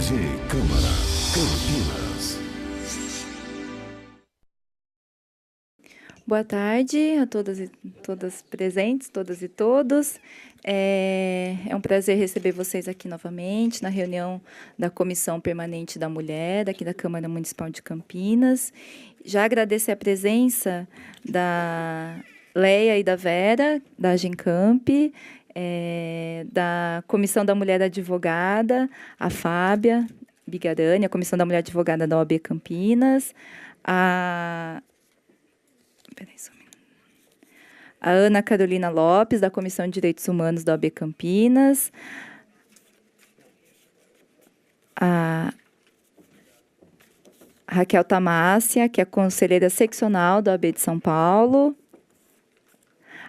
TV Câmara, Campinas. Boa tarde a todas presentes, todas e todos. É um prazer receber vocês aqui novamente na reunião da Comissão Permanente da Mulher, aqui da Câmara Municipal de Campinas. Já agradecer a presença da Leia e da Vera, da Agencamp, da Comissão da Mulher Advogada, a Fábia Bigarani, a Comissão da Mulher Advogada da OAB Campinas, a Ana Carolina Lopes, da Comissão de Direitos Humanos da OAB Campinas, a Raquel Tamácia, que é conselheira seccional da OAB de São Paulo,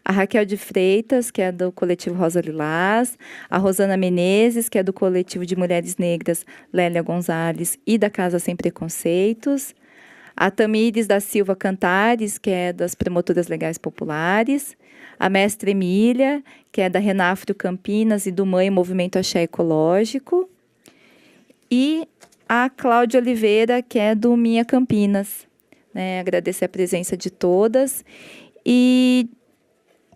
a Raquel de Freitas, que é do coletivo Rosa Lilás, a Rosana Menezes, que é do coletivo de mulheres negras Lélia Gonzalez e da Casa Sem Preconceitos, a Tamires da Silva Cantares, que é das Promotoras Legais Populares, a mestra Emília, que é da Renafro Campinas e do Mãe Movimento Axé Ecológico, e a Cláudia Oliveira, que é do Minha Campinas. Agradecer a presença de todas e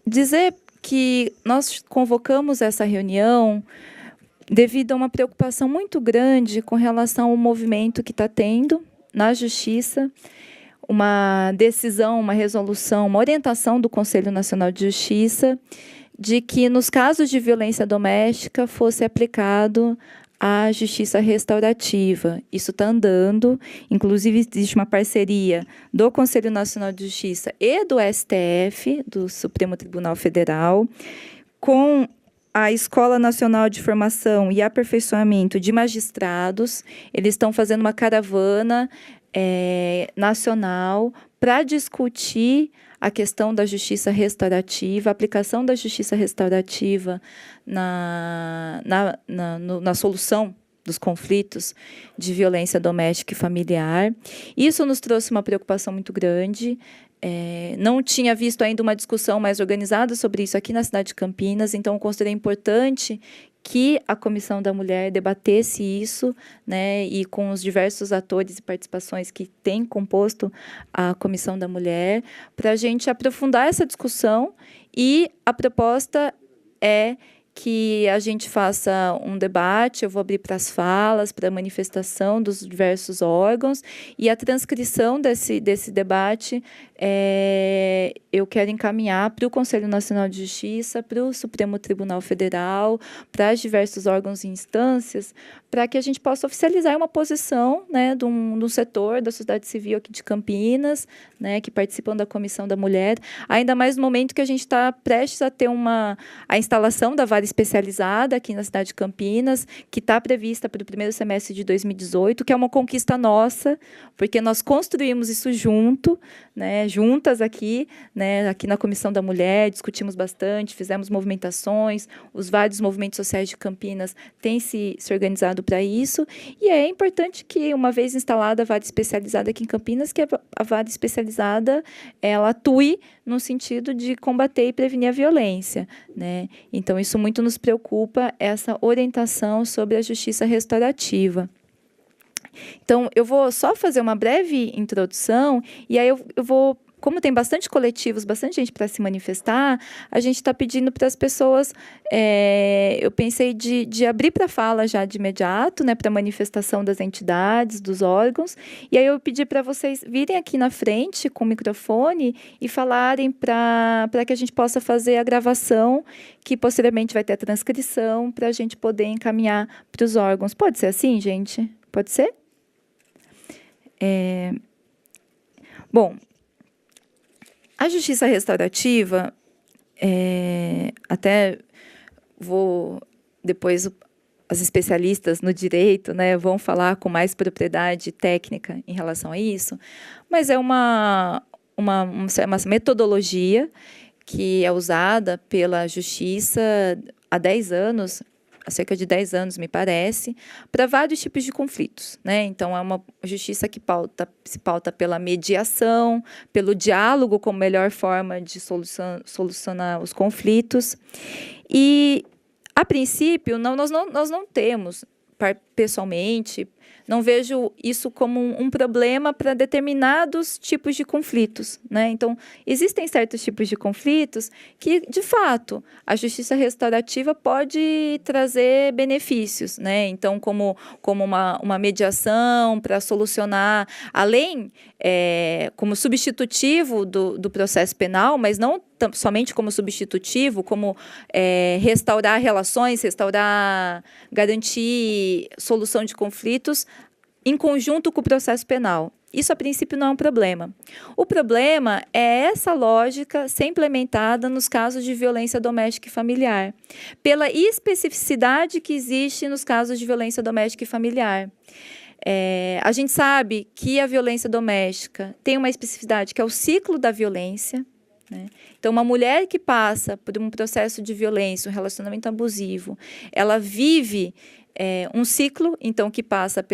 dizer que nós convocamos essa reunião devido a uma preocupação muito grande com relação ao movimento que está tendo na Justiça, uma decisão, uma resolução, uma orientação do Conselho Nacional de Justiça de que, nos casos de violência doméstica, fosse aplicado a justiça restaurativa. Isso está andando, inclusive existe uma parceria do Conselho Nacional de Justiça e do STF, do Supremo Tribunal Federal, com a Escola Nacional de Formação e Aperfeiçoamento de Magistrados. Eles estão fazendo uma caravana nacional para discutir a questão da justiça restaurativa, a aplicação da justiça restaurativa na solução dos conflitos de violência doméstica e familiar. Isso nos trouxe uma preocupação muito grande. Não tinha visto ainda uma discussão mais organizada sobre isso aqui na cidade de Campinas, então eu considerei importante que a Comissão da Mulher debatesse isso, e com os diversos atores e participações que têm composto a Comissão da Mulher, para a gente aprofundar essa discussão, e a proposta é que a gente faça um debate. Eu vou abrir para as falas, para a manifestação dos diversos órgãos, e a transcrição desse debate eu quero encaminhar para o Conselho Nacional de Justiça, para o Supremo Tribunal Federal, para os diversos órgãos e instâncias, para que a gente possa oficializar uma posição de um setor da sociedade civil aqui de Campinas, que participam da Comissão da Mulher, ainda mais no momento que a gente está prestes a ter a instalação da vara especializada aqui na cidade de Campinas, que está prevista para o primeiro semestre de 2018, que é uma conquista nossa, porque nós construímos isso juntas aqui, aqui na Comissão da Mulher, discutimos bastante, fizemos movimentações, os vários movimentos sociais de Campinas têm se organizado para isso, e é importante que, uma vez instalada a vara especializada aqui em Campinas, que a vara especializada ela atue no sentido de combater e prevenir a violência. Então, isso muito nos preocupa, essa orientação sobre a justiça restaurativa. Então, eu vou só fazer uma breve introdução, e aí eu vou, como tem bastante coletivos, bastante gente para se manifestar, a gente está pedindo para as pessoas, eu pensei de abrir para fala já de imediato, para a manifestação das entidades, dos órgãos, e aí eu pedi para vocês virem aqui na frente com o microfone e falarem para que a gente possa fazer a gravação, que posteriormente vai ter a transcrição, para a gente poder encaminhar para os órgãos. Pode ser assim, gente? Pode ser? Bom, a justiça restaurativa, até vou, depois as especialistas no direito vão falar com mais propriedade técnica em relação a isso, mas é uma metodologia que é usada pela justiça há 10 anos, há cerca de 10 anos, me parece, para vários tipos de conflitos. Então, é uma justiça que se pauta pela mediação, pelo diálogo como melhor forma de solucionar os conflitos. E, a princípio, nós não temos pessoalmente, não vejo isso como um problema para determinados tipos de conflitos, né? Então, existem certos tipos de conflitos que, de fato, a justiça restaurativa pode trazer benefícios, né? Então, como uma mediação para solucionar, além, como substitutivo do processo penal, mas não somente como substitutivo, como restaurar relações, garantir solução de conflitos em conjunto com o processo penal. Isso, a princípio, não é um problema. O problema é essa lógica ser implementada nos casos de violência doméstica e familiar, pela especificidade que existe nos casos de violência doméstica e familiar. A gente sabe que a violência doméstica tem uma especificidade, que é o ciclo da violência, né? Então, uma mulher que passa por um processo de violência, um relacionamento abusivo, ela vive um ciclo, então, que passa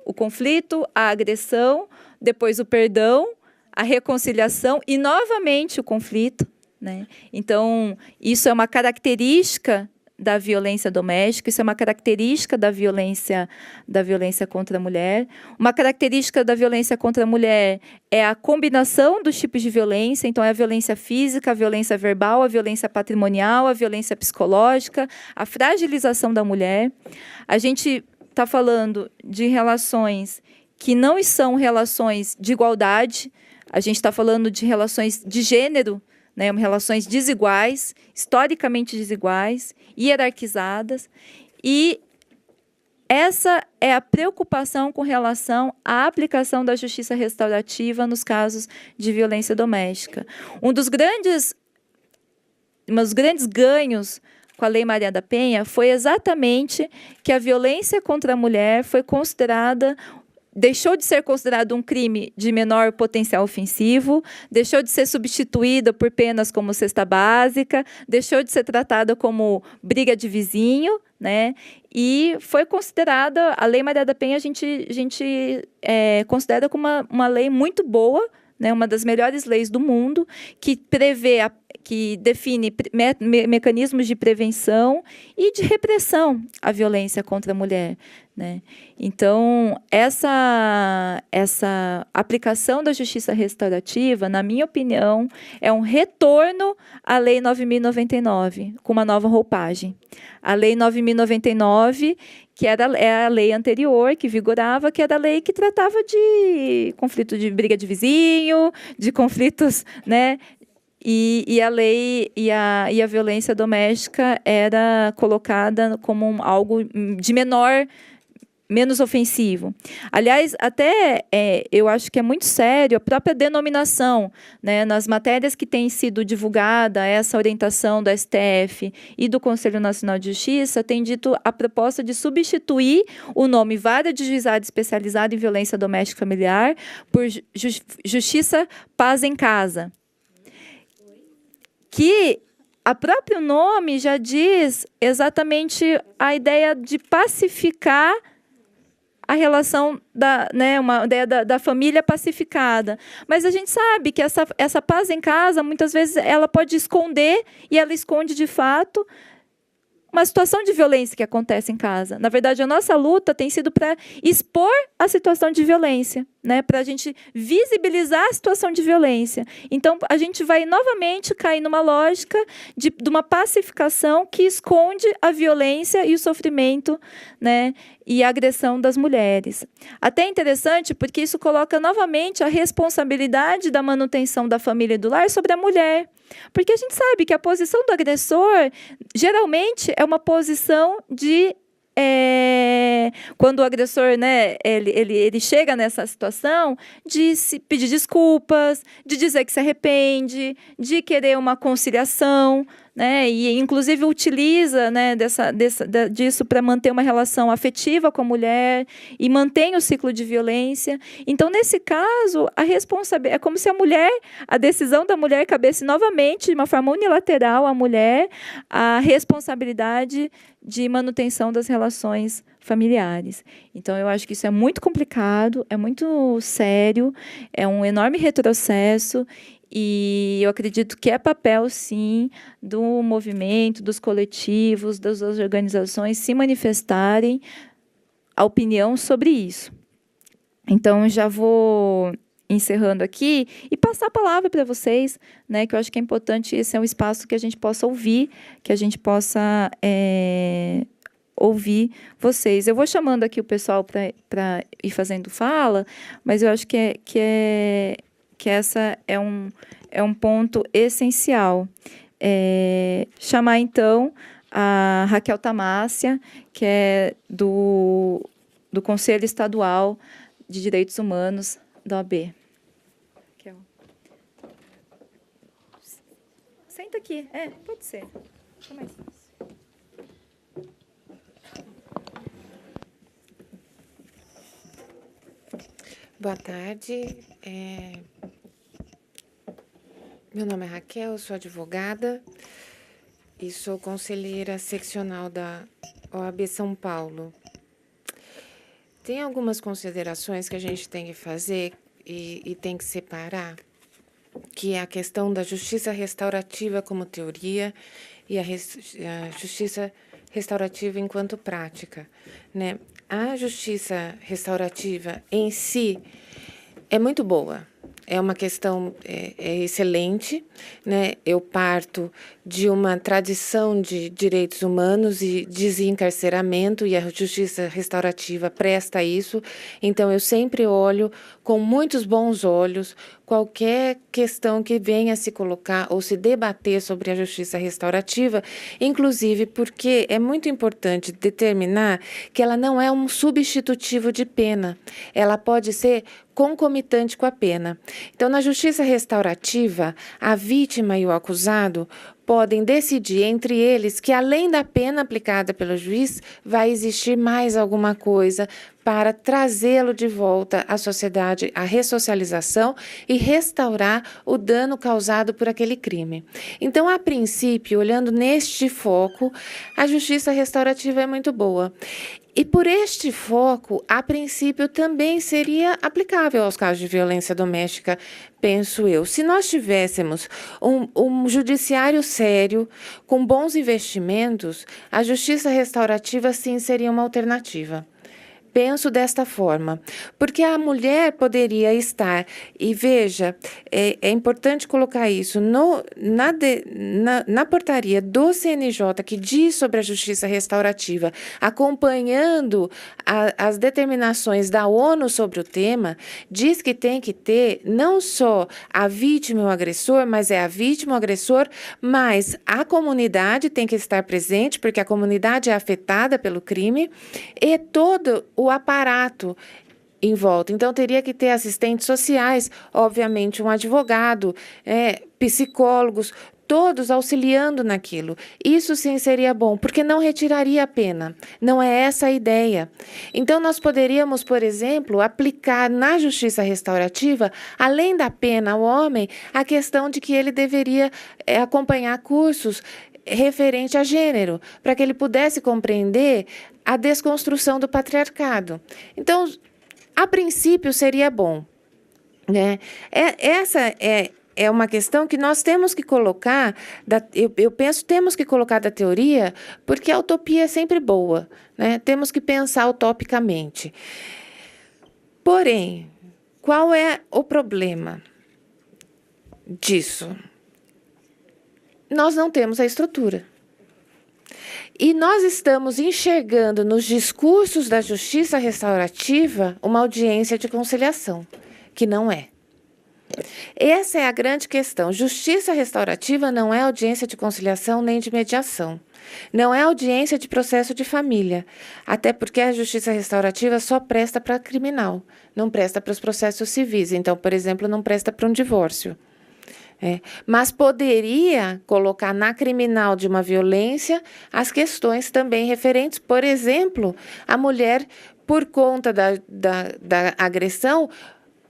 o conflito, a agressão, depois o perdão, a reconciliação e, novamente, o conflito, né? Então, isso é uma característica da violência doméstica, isso é uma característica da violência contra a mulher. Uma característica da violência contra a mulher é a combinação dos tipos de violência, então é a violência física, a violência verbal, a violência patrimonial, a violência psicológica, a fragilização da mulher. A gente está falando de relações que não são relações de igualdade, a gente está falando de relações de gênero, né, relações desiguais, historicamente desiguais, hierarquizadas, e essa é a preocupação com relação à aplicação da justiça restaurativa nos casos de violência doméstica. Um dos grandes ganhos com a Lei Maria da Penha foi exatamente que a violência contra a mulher deixou de ser considerado um crime de menor potencial ofensivo, deixou de ser substituída por penas como cesta básica, deixou de ser tratada como briga de vizinho, né? E foi considerada, a Lei Maria da Penha, a gente considera como uma lei muito boa, né? Uma das melhores leis do mundo, que define mecanismos de prevenção e de repressão à violência contra a mulher, né? Então, essa aplicação da justiça restaurativa, na minha opinião, é um retorno à Lei 9.099, com uma nova roupagem. A Lei 9.099, que é a lei anterior, que vigorava, que era a lei que tratava de conflito de briga de vizinho, de conflitos, né? E a violência doméstica era colocada como algo de menos ofensivo. Aliás, até eu acho que é muito sério a própria denominação, né? Nas matérias que tem sido divulgada, essa orientação do STF e do Conselho Nacional de Justiça tem dito a proposta de substituir o nome Vara de Juizado Especializada em Violência Doméstica e Familiar por Justiça Paz em Casa. Que o próprio nome já diz exatamente a ideia de pacificar a relação uma ideia da família pacificada. Mas a gente sabe que essa paz em casa, muitas vezes, ela pode esconder, e ela esconde, de fato, uma situação de violência que acontece em casa. Na verdade, a nossa luta tem sido para expor a situação de violência, né? Para a gente visibilizar a situação de violência. Então, a gente vai novamente cair numa lógica de uma pacificação que esconde a violência e o sofrimento, né? E a agressão das mulheres. Até interessante, porque isso coloca novamente a responsabilidade da manutenção da família e do lar sobre a mulher. Porque a gente sabe que a posição do agressor, geralmente, é uma posição de... quando o agressor, né, ele chega nessa situação de se pedir desculpas, de dizer que se arrepende, de querer uma conciliação, né, e inclusive utiliza, né, disso para manter uma relação afetiva com a mulher e mantém o ciclo de violência. Então, nesse caso, é como se a decisão da mulher cabesse novamente, de uma forma unilateral, à mulher, a responsabilidade de manutenção das relações familiares. Então, eu acho que isso é muito complicado, é muito sério, é um enorme retrocesso, e eu acredito que é papel, sim, do movimento, dos coletivos, das organizações se manifestarem a opinião sobre isso. Então, eu já vou encerrando aqui e passar a palavra para vocês, né, que eu acho que é importante, esse é um espaço que a gente possa ouvir, que a gente possa ouvir vocês. Eu vou chamando aqui o pessoal para ir fazendo fala, mas eu acho que essa é um ponto essencial. Chamar, então, a Raquel Tamásia, que é do Conselho Estadual de Direitos Humanos da OAB. Raquel. Senta aqui. Pode ser. Fica mais fácil. Boa tarde. Meu nome é Raquel, sou advogada e sou conselheira seccional da OAB São Paulo. Tem algumas considerações que a gente tem que fazer e tem que separar, que é a questão da justiça restaurativa como teoria e a justiça restaurativa enquanto prática, né? A justiça restaurativa em si é muito boa. É uma questão excelente, né? Eu parto de uma tradição de direitos humanos e desencarceramento, e a justiça restaurativa presta isso. Então, eu sempre olho com muitos bons olhos qualquer questão que venha se colocar ou se debater sobre a justiça restaurativa, inclusive porque é muito importante determinar que ela não é um substitutivo de pena. Ela pode ser concomitante com a pena. Então, na justiça restaurativa, a vítima e o acusado podem decidir entre eles que, além da pena aplicada pelo juiz, vai existir mais alguma coisa para trazê-lo de volta à sociedade, à ressocialização e restaurar o dano causado por aquele crime. Então, a princípio, olhando neste foco, a justiça restaurativa é muito boa. E por este foco, a princípio, também seria aplicável aos casos de violência doméstica, penso eu. Se nós tivéssemos um judiciário sério, com bons investimentos, a justiça restaurativa, sim, seria uma alternativa. Penso desta forma, porque a mulher poderia estar, e veja, é importante colocar isso, na portaria do CNJ, que diz sobre a justiça restaurativa, acompanhando as determinações da ONU sobre o tema, diz que tem que ter não só a vítima e o agressor, mas é a vítima, o agressor, mas a comunidade tem que estar presente, porque a comunidade é afetada pelo crime, e todo o aparato em volta. Então, teria que ter assistentes sociais, obviamente, um advogado, psicólogos, todos auxiliando naquilo. Isso sim seria bom, porque não retiraria a pena. Não é essa a ideia. Então, nós poderíamos, por exemplo, aplicar na justiça restaurativa, além da pena ao homem, a questão de que ele deveria acompanhar cursos referente a gênero, para que ele pudesse compreender a desconstrução do patriarcado. Então, a princípio, seria bom, né? Essa é uma questão que nós temos que colocar, eu penso, temos que colocar da teoria, porque a utopia é sempre boa, né? Temos que pensar utopicamente. Porém, qual é o problema disso? Nós não temos a estrutura. E nós estamos enxergando nos discursos da justiça restaurativa uma audiência de conciliação, que não é. Essa é a grande questão. Justiça restaurativa não é audiência de conciliação nem de mediação. Não é audiência de processo de família, até porque a justiça restaurativa só presta para criminal, não presta para os processos civis. Então, por exemplo, não presta para um divórcio. Mas poderia colocar na criminal de uma violência as questões também referentes, por exemplo, a mulher, por conta da agressão,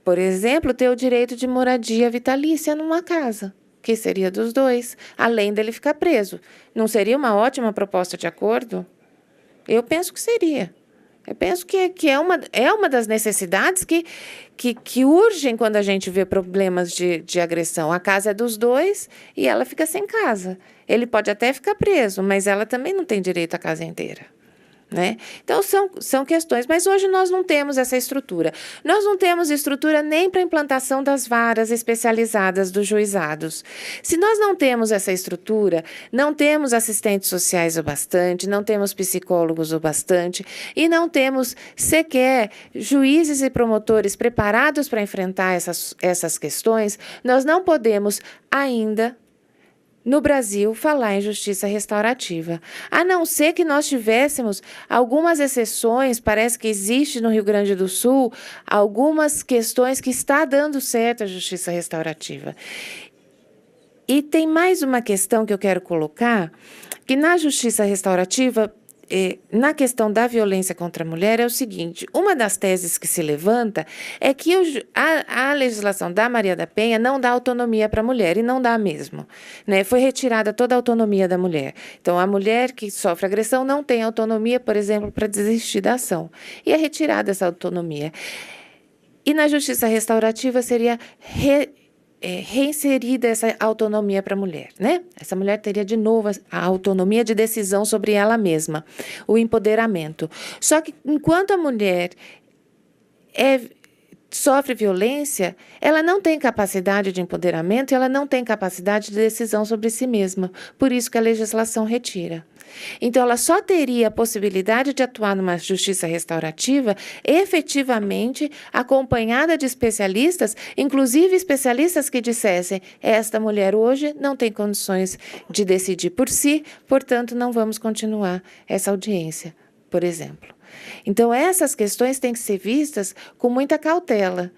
por exemplo, ter o direito de moradia vitalícia numa casa, que seria dos dois, além dele ficar preso. Não seria uma ótima proposta de acordo? Eu penso que seria. Eu penso que é uma das necessidades que urgem quando a gente vê problemas de agressão. A casa é dos dois e ela fica sem casa. Ele pode até ficar preso, mas ela também não tem direito à casa inteira, né? Então, são questões. Mas hoje nós não temos essa estrutura. Nós não temos estrutura nem para a implantação das varas especializadas dos juizados. Se nós não temos essa estrutura, não temos assistentes sociais o bastante, não temos psicólogos o bastante e não temos sequer juízes e promotores preparados para enfrentar essas questões, nós não podemos ainda no Brasil, falar em justiça restaurativa. A não ser que nós tivéssemos algumas exceções, parece que existe no Rio Grande do Sul, algumas questões que está dando certo a justiça restaurativa. E tem mais uma questão que eu quero colocar, que na justiça restaurativa, na questão da violência contra a mulher, é o seguinte: uma das teses que se levanta é que a legislação da Maria da Penha não dá autonomia para a mulher, e não dá mesmo, né? Foi retirada toda a autonomia da mulher. Então, a mulher que sofre agressão não tem autonomia, por exemplo, para desistir da ação. E é retirada essa autonomia. E na justiça restaurativa seria reinserida essa autonomia para a mulher, né? Essa mulher teria de novo a autonomia de decisão sobre ela mesma, o empoderamento. Só que enquanto a mulher sofre violência, ela não tem capacidade de empoderamento e ela não tem capacidade de decisão sobre si mesma. Por isso que a legislação retira. Então, ela só teria a possibilidade de atuar numa justiça restaurativa efetivamente acompanhada de especialistas, inclusive especialistas que dissessem: esta mulher hoje não tem condições de decidir por si, portanto, não vamos continuar essa audiência, por exemplo. Então, essas questões têm que ser vistas com muita cautela.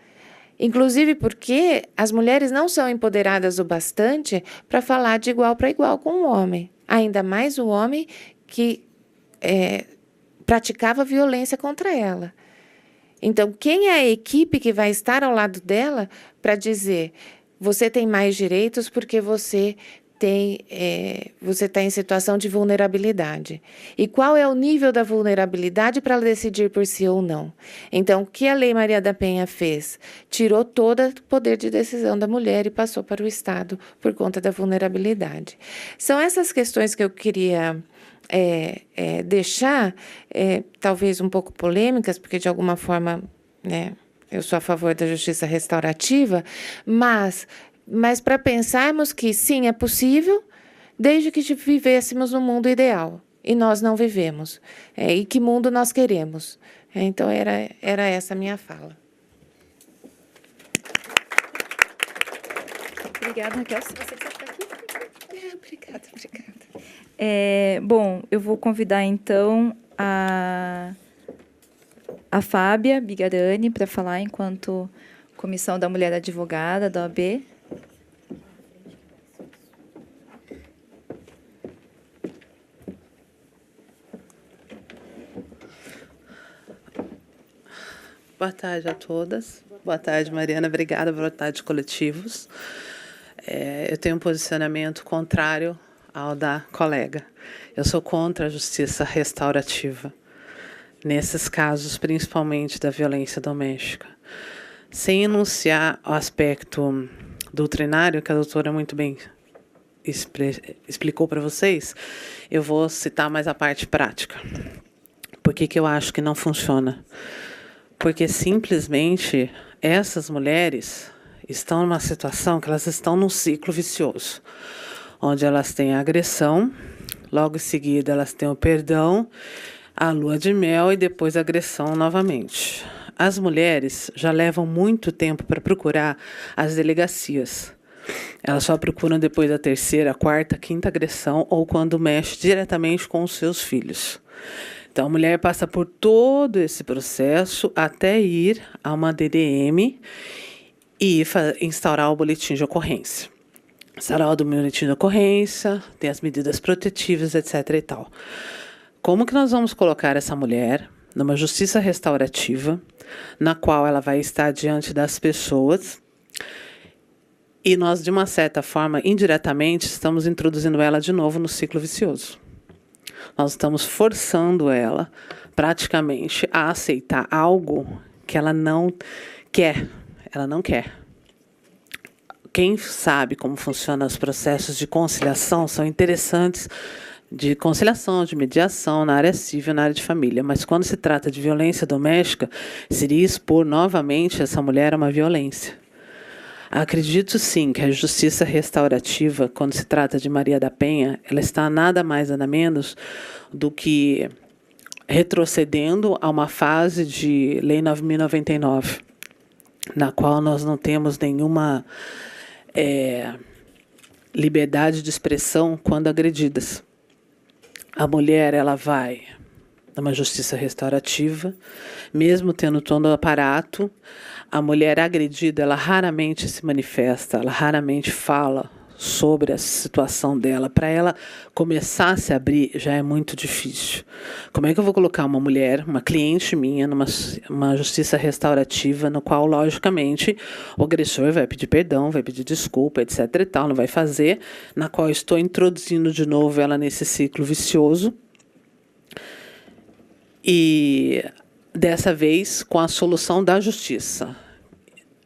Inclusive porque as mulheres não são empoderadas o bastante para falar de igual para igual com o homem. Ainda mais o homem que praticava violência contra ela. Então, quem é a equipe que vai estar ao lado dela para dizer: você tem mais direitos porque você está em situação de vulnerabilidade. E qual é o nível da vulnerabilidade para ela decidir por si ou não? Então, o que a Lei Maria da Penha fez? Tirou todo o poder de decisão da mulher e passou para o Estado por conta da vulnerabilidade. São essas questões que eu queria deixar, talvez um pouco polêmicas, porque de alguma forma, né, eu sou a favor da justiça restaurativa, mas para pensarmos que sim, é possível, desde que vivêssemos no mundo ideal. E nós não vivemos. E que mundo nós queremos? Então, era essa a minha fala. Obrigada, Raquel. Se você quiser ficar aqui. Obrigada. Bom, eu vou convidar, então, a Fábia Bigarani para falar enquanto Comissão da Mulher Advogada da OAB. Boa tarde a todas. Boa tarde, Mariana. Obrigada. Boa tarde, coletivos. Eu tenho um posicionamento contrário ao da colega. Eu sou contra a justiça restaurativa, nesses casos, principalmente da violência doméstica. Sem enunciar o aspecto doutrinário, que a doutora muito bem explicou para vocês, eu vou citar mais a parte prática. Por que eu acho que não funciona? Porque simplesmente essas mulheres estão numa situação que elas estão num ciclo vicioso, onde elas têm a agressão, logo em seguida elas têm o perdão, a lua de mel e depois a agressão novamente. As mulheres já levam muito tempo para procurar as delegacias. Elas só procuram depois da terceira, quarta, quinta agressão ou quando mexe diretamente com os seus filhos. Então, a mulher passa por todo esse processo até ir a uma DDM e instaurar o boletim de ocorrência. Instaurar o boletim de ocorrência, tem as medidas protetivas, etc. e tal. Como que nós vamos colocar essa mulher numa justiça restaurativa, na qual ela vai estar diante das pessoas e nós, de uma certa forma, indiretamente, estamos introduzindo ela de novo no ciclo vicioso. Nós estamos forçando ela, praticamente, a aceitar algo que ela não quer. Ela não quer. Quem sabe como funcionam os processos de conciliação são interessantes de conciliação, de mediação na área civil, na área de família. Mas quando se trata de violência doméstica, seria expor novamente essa mulher a uma violência. Acredito sim que a justiça restaurativa, quando se trata de Maria da Penha, ela está nada mais nada menos do que retrocedendo a uma fase de Lei 9.099, na qual nós não temos nenhuma liberdade de expressão quando agredidas. A mulher, ela vai numa justiça restaurativa, mesmo tendo todo o aparato, a mulher agredida, ela raramente se manifesta, ela raramente fala sobre a situação dela. Para ela começar a se abrir já é muito difícil. Como é que eu vou colocar uma mulher, uma cliente minha, numa justiça restaurativa, no qual, logicamente, o agressor vai pedir perdão, vai pedir desculpa, etc. e tal, não vai fazer, na qual estou introduzindo de novo ela nesse ciclo vicioso. E dessa vez com a solução da justiça.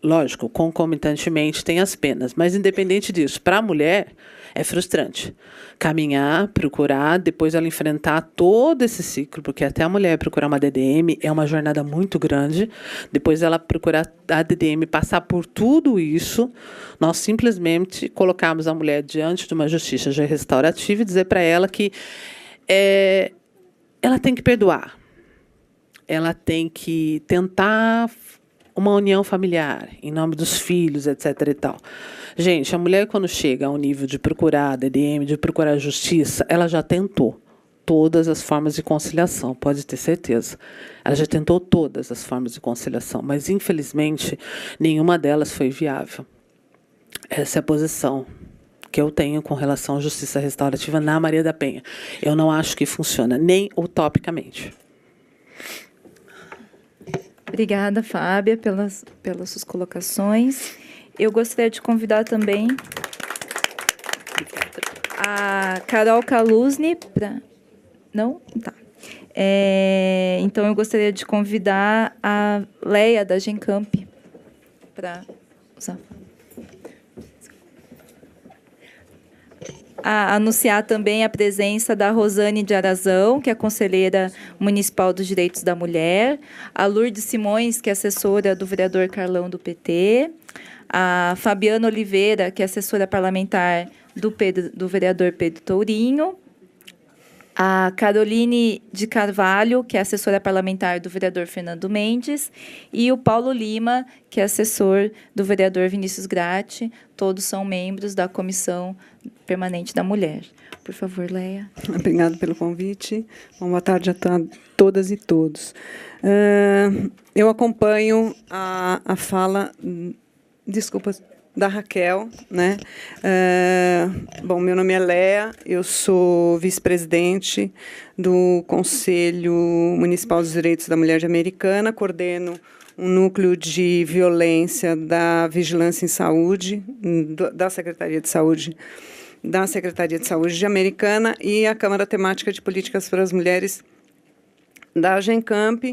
Lógico, concomitantemente tem as penas, mas independente disso, para a mulher é frustrante. Caminhar, procurar, depois ela enfrentar todo esse ciclo, porque até a mulher procurar uma DDM é uma jornada muito grande. Depois ela procurar a DDM, passar por tudo isso, nós simplesmente colocamos a mulher diante de uma justiça restaurativa e dizer para ela que ela tem que perdoar. Ela tem que tentar uma união familiar, em nome dos filhos, etc. e tal. Gente, a mulher, quando chega ao nível de procurar a DDM, de procurar a justiça, ela já tentou todas as formas de conciliação, pode ter certeza. Ela já tentou todas as formas de conciliação, mas, infelizmente, nenhuma delas foi viável. Essa é a posição que eu tenho com relação à justiça restaurativa na Maria da Penha. Eu não acho que funciona, nem utopicamente. Obrigada, Fábia, pelas suas colocações. Eu gostaria de convidar também a Carol Kaluzny para... Não? Tá. Então, eu gostaria de convidar a Leia, da Gencamp, para usar. Anunciar também a presença da Rosane de Arazão, que é conselheira municipal dos direitos da mulher, a Lourdes Simões, que é assessora do vereador Carlão, do PT, a Fabiana Oliveira, que é assessora parlamentar do vereador Pedro Tourinho, a Caroline de Carvalho, que é assessora parlamentar do vereador Fernando Mendes, e o Paulo Lima, que é assessor do vereador Vinícius Gratti. Todos são membros da Comissão Permanente da Mulher. Por favor, Leia. Obrigada pelo convite. Boa tarde a todas e todos. Eu acompanho a fala, desculpa, da Raquel, né? Bom, meu nome é Léa, eu sou vice-presidente do Conselho Municipal dos Direitos da Mulher de Americana, coordeno um núcleo de violência da Vigilância em Saúde, da Secretaria de Saúde de Americana, e a Câmara Temática de Políticas para as Mulheres da Gencamp,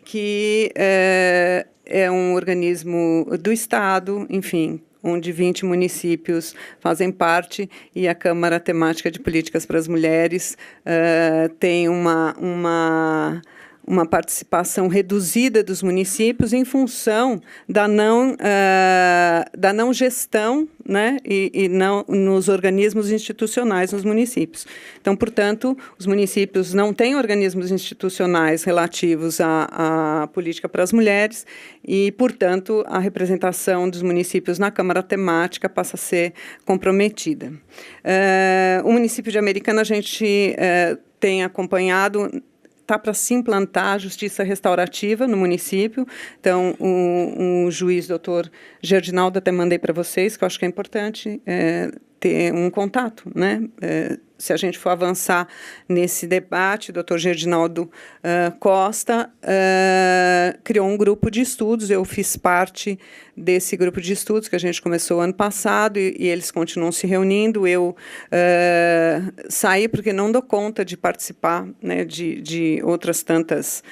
que é um organismo do Estado, enfim, onde 20 municípios fazem parte, e a Câmara Temática de Políticas para as Mulheres tem uma participação reduzida dos municípios em função da não gestão, né, e não nos organismos institucionais nos municípios. Então, portanto, os municípios não têm organismos institucionais relativos à política para as mulheres e, portanto, a representação dos municípios na Câmara Temática passa a ser comprometida. O município de Americana, a gente tem acompanhado. Está para se implantar a justiça restaurativa no município. Então, o juiz, doutor Gerdinaldo, até mandei para vocês, que eu acho que é importante ter um contato, né? Se a gente for avançar nesse debate, o doutor Gerdinaldo Costa criou um grupo de estudos. Eu fiz parte desse grupo de estudos que a gente começou ano passado e eles continuam se reunindo. Eu saí porque não dou conta de participar, né, de outras tantas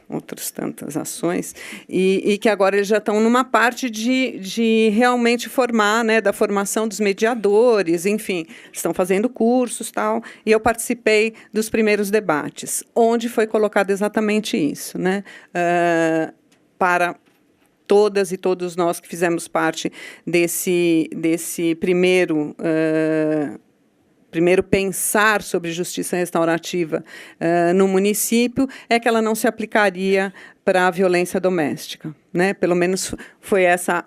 outras tantas ações, e que agora eles já estão numa parte de realmente formar, né, da formação dos mediadores, enfim, estão fazendo cursos, tal, e eu participei dos primeiros debates, onde foi colocado exatamente isso, né, para todas e todos nós que fizemos parte desse primeiro pensar sobre justiça restaurativa no município, é que ela não se aplicaria para a violência doméstica, né? Pelo menos foi essa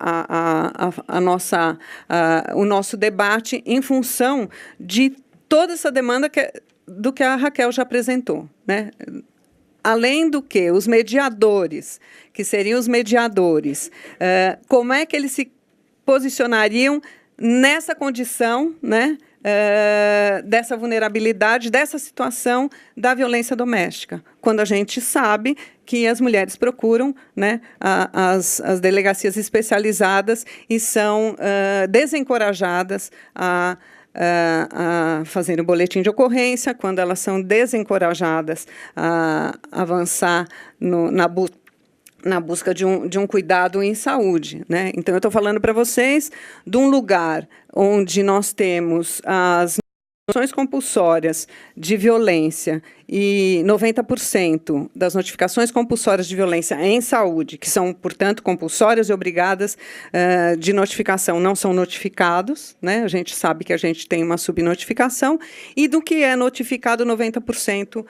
o nosso debate em função de toda essa demanda do que a Raquel já apresentou, né? Além do que os mediadores, que seriam os mediadores, como é que eles se posicionariam nessa condição, né? Dessa vulnerabilidade, dessa situação da violência doméstica, quando a gente sabe que as mulheres procuram, né, as delegacias especializadas e são desencorajadas a fazer o boletim de ocorrência, quando elas são desencorajadas a avançar na busca de um cuidado em saúde, né? Então, eu estou falando para vocês de um lugar onde nós temos as notificações compulsórias de violência e 90% das notificações compulsórias de violência em saúde, que são, portanto, compulsórias e obrigadas de notificação, não são notificados, né? A gente sabe que a gente tem uma subnotificação, e do que é notificado, 90%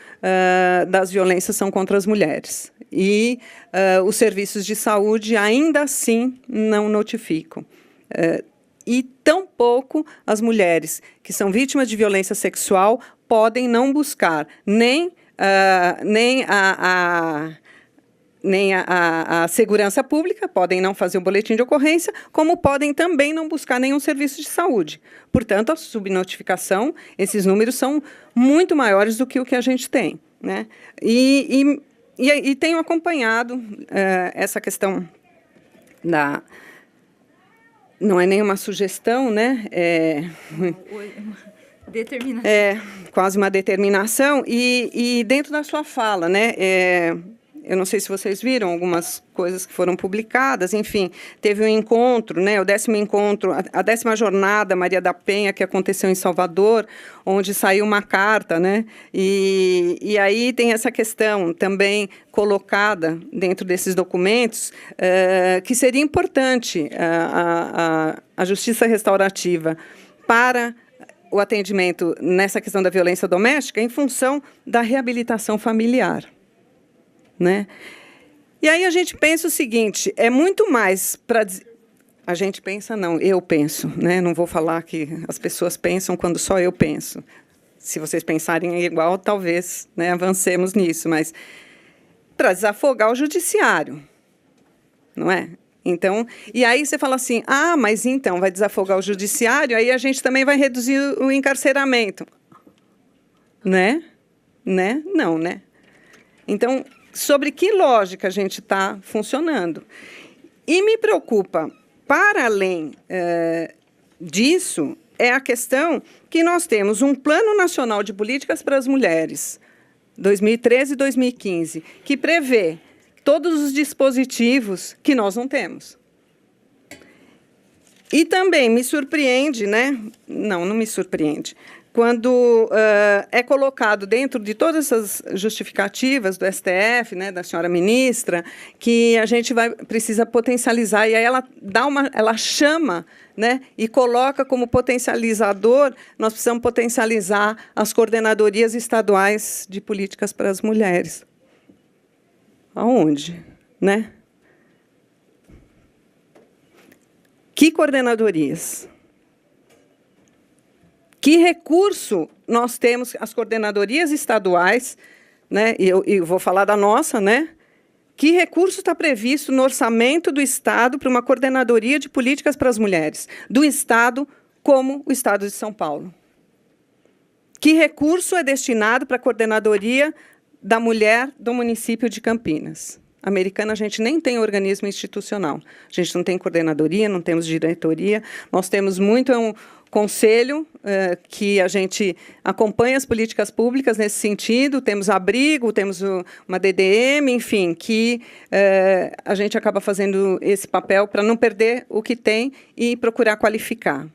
das violências são contra as mulheres. E os serviços de saúde ainda assim não notificam. E tampouco as mulheres que são vítimas de violência sexual podem não buscar nem a segurança pública, podem não fazer o boletim de ocorrência, como podem também não buscar nenhum serviço de saúde. Portanto, a subnotificação, esses números são muito maiores do que o que a gente tem, né? E tenho acompanhado essa questão da... Não é nenhuma sugestão, né? Determinação. Quase uma determinação. E dentro da sua fala, né? Eu não sei se vocês viram algumas coisas que foram publicadas, enfim, teve um encontro, né, o 10º encontro, a 10ª jornada Maria da Penha, que aconteceu em Salvador, onde saiu uma carta, né, e aí tem essa questão também colocada dentro desses documentos, que seria importante a justiça restaurativa para o atendimento nessa questão da violência doméstica em função da reabilitação familiar, né? E aí a gente pensa o seguinte, é muito mais para... A gente pensa, não, eu penso, né? Não vou falar que as pessoas pensam quando só eu penso. Se vocês pensarem igual, talvez, né, avancemos nisso, mas para desafogar o judiciário, não é? Então, e aí você fala assim, mas então vai desafogar o judiciário, aí a gente também vai reduzir o encarceramento. Né? Não, né? Então, sobre que lógica a gente está funcionando? E me preocupa, para além disso, é a questão que nós temos um Plano Nacional de Políticas para as Mulheres, 2013 e 2015, que prevê todos os dispositivos que nós não temos. E também me surpreende, né? Não me surpreende. Quando é colocado dentro de todas essas justificativas do STF, né, da senhora ministra, que a gente precisa potencializar, e aí ela chama, né, e coloca como potencializador, nós precisamos potencializar as coordenadorias estaduais de políticas para as mulheres. Aonde, né? Que coordenadorias? Que recurso nós temos, as coordenadorias estaduais, né? E eu vou falar da nossa, né? Que recurso está previsto no orçamento do Estado para uma coordenadoria de políticas para as mulheres, do Estado como o Estado de São Paulo? Que recurso é destinado para a coordenadoria da mulher do município de Campinas? americana, a gente nem tem organismo institucional. A gente não tem coordenadoria, não temos diretoria. Nós temos muito conselho, que a gente acompanha as políticas públicas nesse sentido, temos abrigo, temos uma DDM, enfim, que a gente acaba fazendo esse papel para não perder o que tem e procurar qualificar.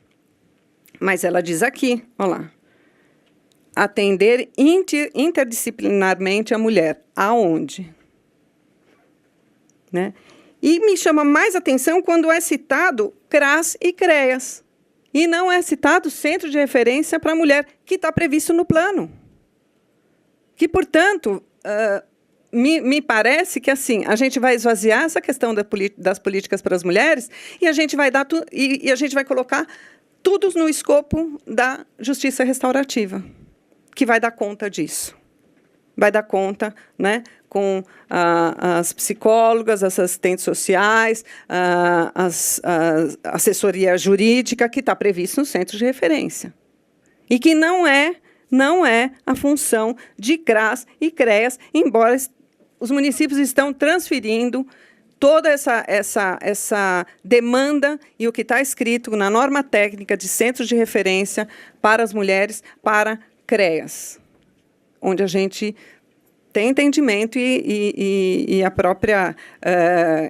Mas ela diz aqui, olha lá, atender interdisciplinarmente a mulher. Aonde? Né? E me chama mais atenção quando é citado CRAS e CREAS. E não é citado centro de referência para a mulher, que está previsto no plano. Que, portanto, me parece que assim a gente vai esvaziar essa questão das políticas para as mulheres e a gente vai dar e a gente vai colocar tudo no escopo da justiça restaurativa, que vai dar conta disso. Vai dar conta, né, com as psicólogas, as assistentes sociais, a assessoria jurídica, que está previsto no centro de referência. E que não é a função de CRAS e CREAS, embora os municípios estão transferindo toda essa demanda e o que está escrito na norma técnica de centros de referência para as mulheres, para CREAS, onde a gente tem entendimento e a própria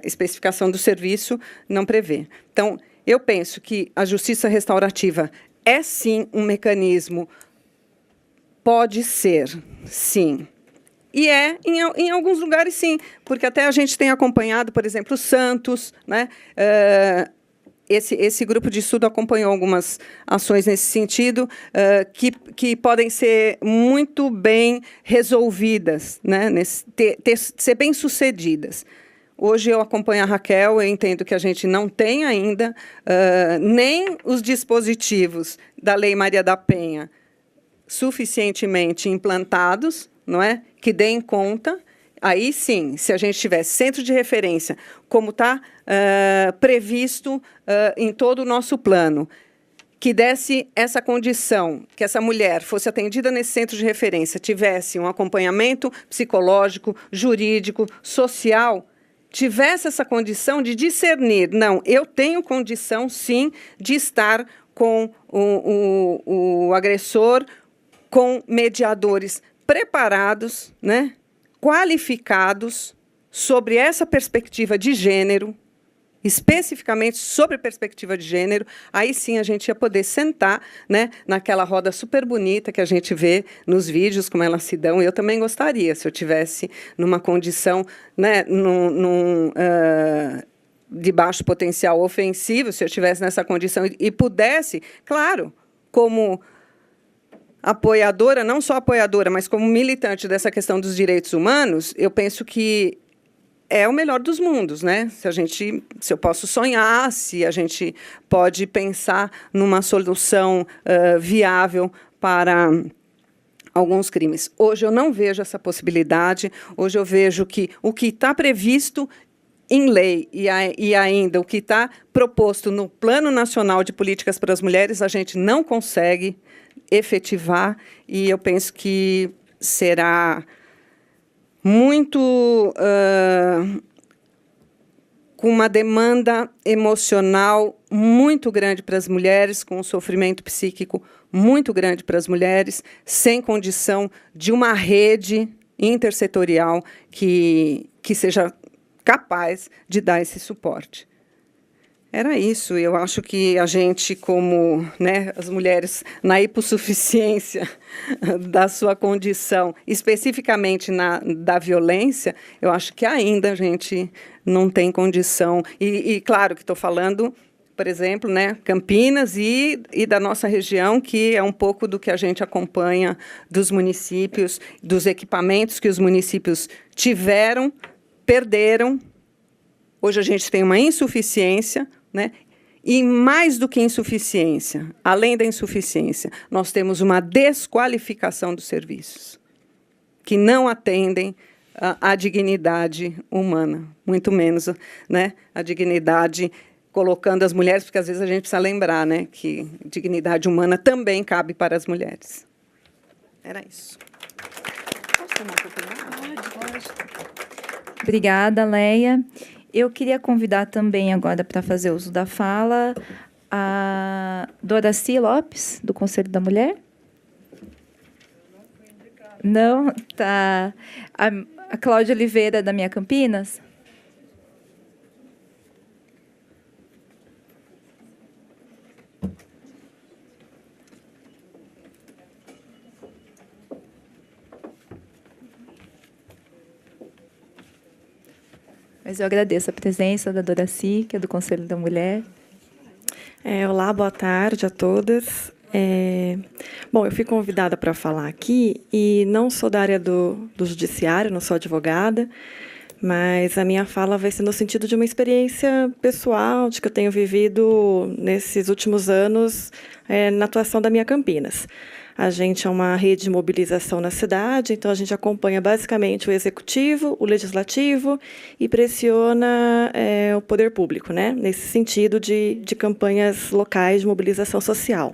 especificação do serviço não prevê. Então, eu penso que a justiça restaurativa é, sim, um mecanismo, pode ser, sim. E em alguns lugares, sim, porque até a gente tem acompanhado, por exemplo, Santos, né? Esse grupo de estudo acompanhou algumas ações nesse sentido, que podem ser muito bem resolvidas, né, ser bem-sucedidas. Hoje eu acompanho a Raquel, eu entendo que a gente não tem ainda nem os dispositivos da Lei Maria da Penha suficientemente implantados, não é? Que deem conta. Aí, sim, se a gente tivesse centro de referência, como está previsto em todo o nosso plano, que desse essa condição, que essa mulher fosse atendida nesse centro de referência, tivesse um acompanhamento psicológico, jurídico, social, tivesse essa condição de discernir, não, eu tenho condição, sim, de estar com o agressor, com mediadores preparados, né, qualificados sobre essa perspectiva de gênero, especificamente sobre perspectiva de gênero, aí sim a gente ia poder sentar, né, naquela roda super bonita que a gente vê nos vídeos, como elas se dão. Eu também gostaria, se eu tivesse numa condição, né, de baixo potencial ofensivo, se eu tivesse nessa condição e pudesse, claro, como apoiadora, não só apoiadora, mas como militante dessa questão dos direitos humanos, eu penso que é o melhor dos mundos, né? Se eu posso sonhar, se a gente pode pensar numa solução viável para alguns crimes. Hoje eu não vejo essa possibilidade. Hoje eu vejo que o que está previsto em lei e ainda o que está proposto no Plano Nacional de Políticas para as Mulheres, a gente não consegue efetivar, e eu penso que será muito com uma demanda emocional muito grande para as mulheres, com um sofrimento psíquico muito grande para as mulheres, sem condição de uma rede intersetorial que seja capaz de dar esse suporte. Era isso. Eu acho que a gente, como, né, as mulheres, na hipossuficiência da sua condição, especificamente da violência, eu acho que ainda a gente não tem condição. E claro que estou falando, por exemplo, né, Campinas e da nossa região, que é um pouco do que a gente acompanha dos municípios, dos equipamentos que os municípios tiveram, perderam. Hoje a gente tem uma insuficiência, né? E mais do que insuficiência, além da insuficiência, nós temos uma desqualificação dos serviços, que não atendem à dignidade humana, muito menos, né, a dignidade, colocando as mulheres, porque às vezes a gente precisa lembrar, né, que dignidade humana também cabe para as mulheres. Era isso. Posso tomar um pouquinho? Pode. Obrigada, Leia. Eu queria convidar também agora para fazer uso da fala a Doraci Lopes, do Conselho da Mulher. Não, tá. A Cláudia Oliveira, da Minha Campinas. Mas eu agradeço a presença da Doraci, que é do Conselho da Mulher. Olá, boa tarde a todas. Bom, eu fui convidada para falar aqui e não sou da área do judiciário, não sou advogada, mas a minha fala vai ser no sentido de uma experiência pessoal, de que eu tenho vivido nesses últimos anos na atuação da Minha Campinas. A gente é uma rede de mobilização na cidade, então a gente acompanha basicamente o executivo, o legislativo e pressiona o poder público, né? Nesse sentido de campanhas locais de mobilização social.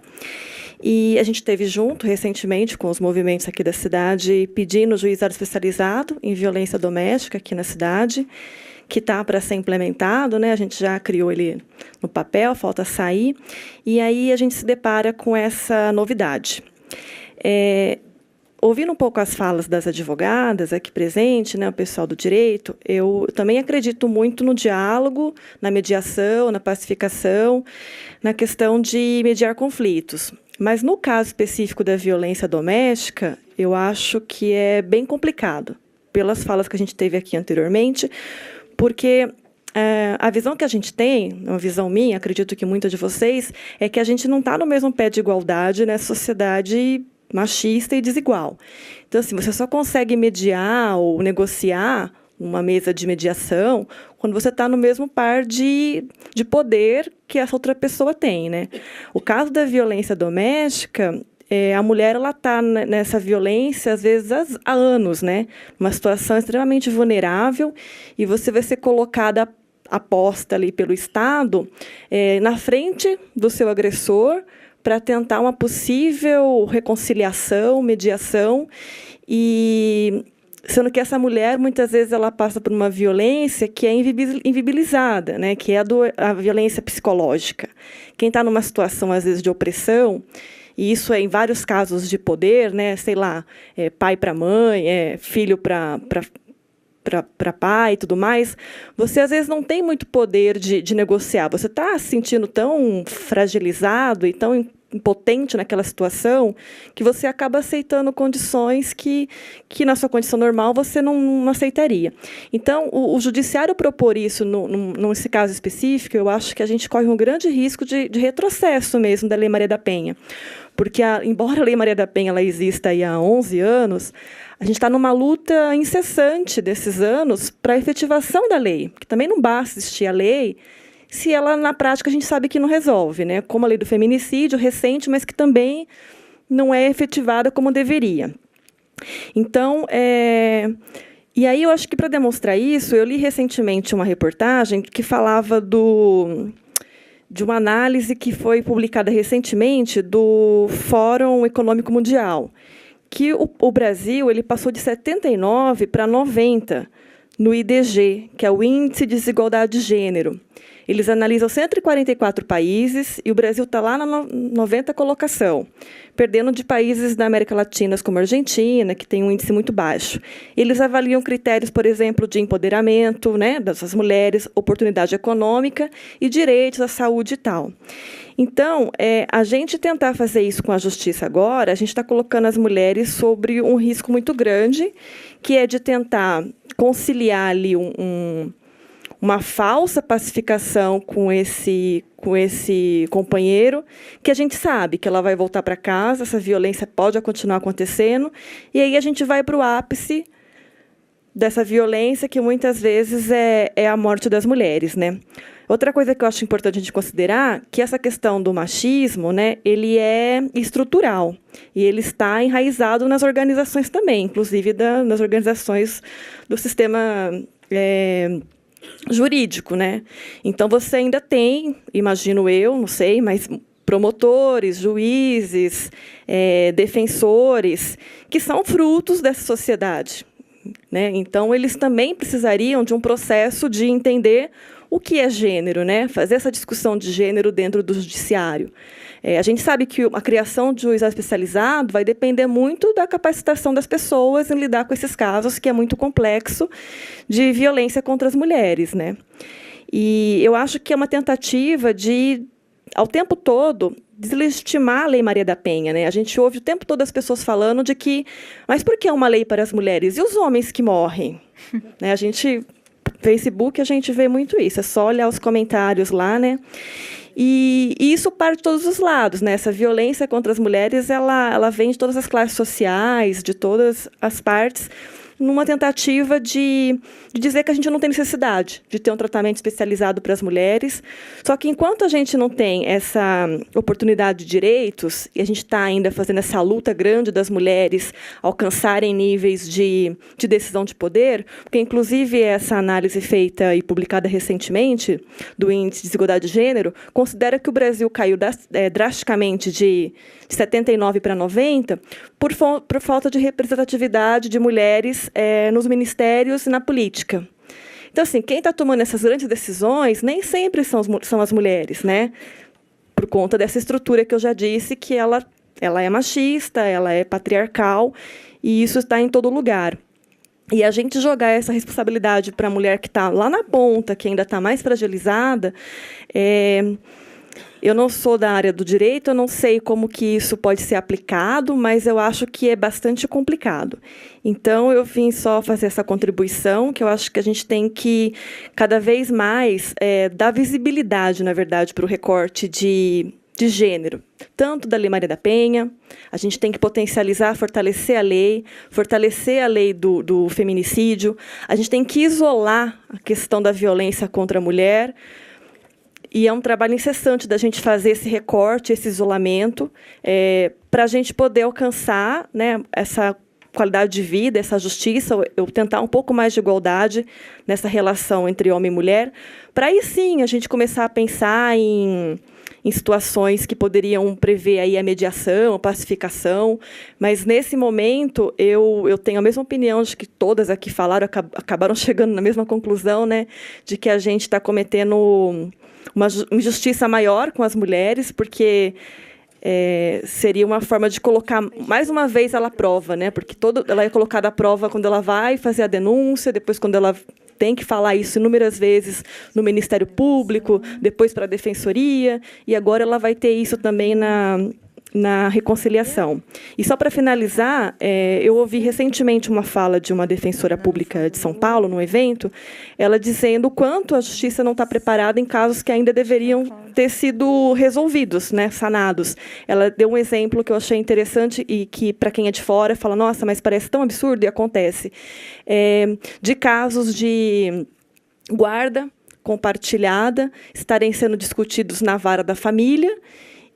E a gente esteve junto recentemente com os movimentos aqui da cidade pedindo o juizado especializado em violência doméstica aqui na cidade, que está para ser implementado, né? A gente já criou ele no papel, falta sair, e aí a gente se depara com essa novidade. Ouvindo um pouco as falas das advogadas aqui presentes, né, o pessoal do direito, eu também acredito muito no diálogo, na mediação, na pacificação, na questão de mediar conflitos. Mas no caso específico da violência doméstica, eu acho que é bem complicado, pelas falas que a gente teve aqui anteriormente, porque a visão que a gente tem, uma visão minha, acredito que muita de vocês, é que a gente não está no mesmo pé de igualdade nessa sociedade machista e desigual. Então, assim, você só consegue mediar ou negociar uma mesa de mediação quando você está no mesmo par de poder que essa outra pessoa tem, né? O caso da violência doméstica, a mulher ela está nessa violência, às vezes, há anos, né? Uma situação extremamente vulnerável, e você vai ser colocada aposta ali pelo Estado na frente do seu agressor para tentar uma possível reconciliação, mediação, e sendo que essa mulher, muitas vezes, ela passa por uma violência que é invibilizada, né? Que é a violência psicológica. Quem está numa situação, às vezes, de opressão, e isso é em vários casos de poder, né? Sei lá, pai para mãe, filho para pai e tudo mais, você às vezes não tem muito poder de negociar. Você está se sentindo tão fragilizado e tão impotente naquela situação que você acaba aceitando condições que na sua condição normal você não aceitaria. Então, o judiciário propor isso nesse caso específico, eu acho que a gente corre um grande risco de retrocesso mesmo da Lei Maria da Penha. Porque, embora a Lei Maria da Penha ela exista aí há 11 anos, a gente está numa luta incessante desses anos para a efetivação da lei, porque também não basta existir a lei se ela, na prática, a gente sabe que não resolve, né? Como a lei do feminicídio, recente, mas que também não é efetivada como deveria. Então, e aí eu acho que, para demonstrar isso, eu li recentemente uma reportagem que falava de uma análise que foi publicada recentemente do Fórum Econômico Mundial, que o Brasil ele passou de 79 para 90 no IDG, que é o Índice de Desigualdade de Gênero. Eles analisam 144 países e o Brasil está lá na 90ª colocação, perdendo de países da América Latina, como a Argentina, que tem um índice muito baixo. Eles avaliam critérios, por exemplo, de empoderamento, né, das mulheres, oportunidade econômica e direitos à saúde e tal. Então, a gente tentar fazer isso com a justiça agora, a gente está colocando as mulheres sobre um risco muito grande, que é de tentar conciliar ali uma falsa pacificação com esse companheiro, que a gente sabe que ela vai voltar para casa, essa violência pode continuar acontecendo, e aí a gente vai para o ápice dessa violência, que muitas vezes é a morte das mulheres, né? Outra coisa que eu acho importante a gente considerar, que essa questão do machismo, né, ele é estrutural, e ele está enraizado nas organizações também, inclusive nas organizações do sistema jurídico, né? Então, você ainda tem, imagino eu, não sei, mas promotores, juízes, defensores, que são frutos dessa sociedade. né? Então, eles também precisariam de um processo de entender o que é gênero, né? Fazer essa discussão de gênero dentro do judiciário. A gente sabe que a criação de juizado especializado vai depender muito da capacitação das pessoas em lidar com esses casos, que é muito complexo, de violência contra as mulheres, né? E eu acho que é uma tentativa de, ao tempo todo, deslegitimar a Lei Maria da Penha, né? A gente ouve o tempo todo as pessoas falando de que, mas por que é uma lei para as mulheres? E os homens que morrem? Né? Facebook, a gente vê muito isso. É só olhar os comentários lá, né? E isso parte de todos os lados, né? Essa violência contra as mulheres, ela vem de todas as classes sociais, de todas as partes, numa tentativa de dizer que a gente não tem necessidade de ter um tratamento especializado para as mulheres. Só que enquanto a gente não tem essa oportunidade de direitos, e a gente está ainda fazendo essa luta grande das mulheres alcançarem níveis de decisão de poder, porque, inclusive, essa análise feita e publicada recentemente do Índice de Desigualdade de Gênero considera que o Brasil caiu drasticamente de 79 para 90 por falta de representatividade de mulheres nos ministérios e na política. Então, assim, quem está tomando essas grandes decisões nem sempre são as mulheres, né? Por conta dessa estrutura que eu já disse, que ela é machista, ela é patriarcal, e isso está em todo lugar. E a gente jogar essa responsabilidade para a mulher que está lá na ponta, que ainda está mais fragilizada, eu não sou da área do direito, eu não sei como que isso pode ser aplicado, mas eu acho que é bastante complicado. Então, eu vim só fazer essa contribuição, que eu acho que a gente tem que, cada vez mais, dar visibilidade, na verdade, para o recorte de gênero, tanto da Lei Maria da Penha, a gente tem que potencializar, fortalecer a lei do feminicídio, a gente tem que isolar a questão da violência contra a mulher. E é um trabalho incessante da gente fazer esse recorte, esse isolamento, para a gente poder alcançar, né, essa qualidade de vida, essa justiça, eu tentar um pouco mais de igualdade nessa relação entre homem e mulher, para aí sim a gente começar a pensar em situações que poderiam prever aí a mediação, a pacificação, mas nesse momento eu tenho a mesma opinião de que todas aqui falaram, acabaram chegando na mesma conclusão, né, de que a gente está cometendo uma injustiça maior com as mulheres, porque seria uma forma de colocar, mais uma vez, ela à prova, né? Porque ela é colocada à prova quando ela vai fazer a denúncia, depois quando ela tem que falar isso inúmeras vezes no Ministério Público, depois para a Defensoria, e agora ela vai ter isso também na reconciliação. E só para finalizar, eu ouvi recentemente uma fala de uma defensora pública de São Paulo, num evento, ela dizendo o quanto a justiça não está preparada em casos que ainda deveriam ter sido resolvidos, né, sanados. Ela deu um exemplo que eu achei interessante e que, para quem é de fora, fala, nossa, mas parece tão absurdo, e acontece. De casos de guarda compartilhada estarem sendo discutidos na vara da família,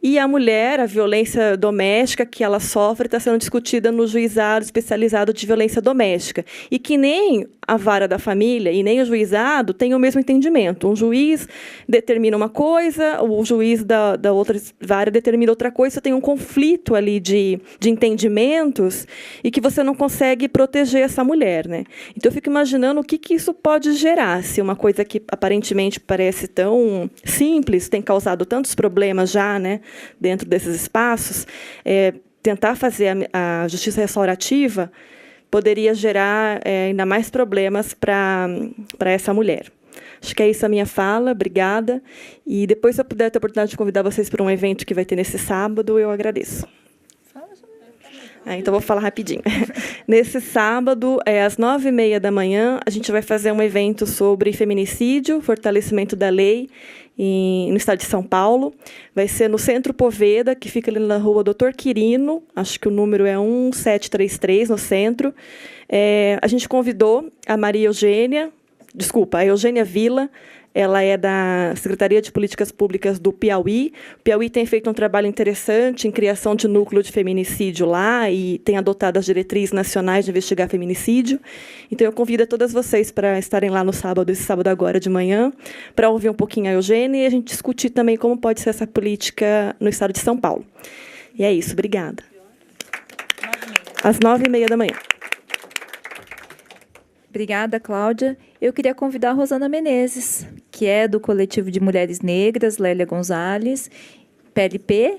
e a mulher, a violência doméstica que ela sofre, está sendo discutida no juizado especializado de violência doméstica. E que nem a vara da família e nem o juizado têm o mesmo entendimento. Um juiz determina uma coisa, o juiz da outra vara determina outra coisa, tem um conflito ali de entendimentos e que você não consegue proteger essa mulher, né? Então, eu fico imaginando o que isso pode gerar, se uma coisa que aparentemente parece tão simples tem causado tantos problemas já, né, dentro desses espaços, tentar fazer a justiça restaurativa poderia gerar ainda mais problemas para essa mulher. Acho que é isso a minha fala, obrigada. E depois, se eu puder ter a oportunidade de convidar vocês para um evento que vai ter nesse sábado, eu agradeço. Então, vou falar rapidinho. Nesse sábado, às 9h30 da manhã, a gente vai fazer um evento sobre feminicídio, fortalecimento da lei, no estado de São Paulo. Vai ser no Centro Poveda, que fica ali na rua Doutor Quirino, acho que o número é 1733, no centro. A gente convidou a a Eugênia Vila. Ela é da Secretaria de Políticas Públicas do Piauí. O Piauí tem feito um trabalho interessante em criação de núcleo de feminicídio lá e tem adotado as diretrizes nacionais de investigar feminicídio. Então, eu convido a todas vocês para estarem lá no sábado, esse sábado agora de manhã, para ouvir um pouquinho a Eugênia e a gente discutir também como pode ser essa política no estado de São Paulo. E é isso, obrigada. Às 9h30 da manhã. Obrigada, Cláudia. Eu queria convidar a Rosana Menezes, que é do Coletivo de Mulheres Negras, Lélia Gonzalez, PLP,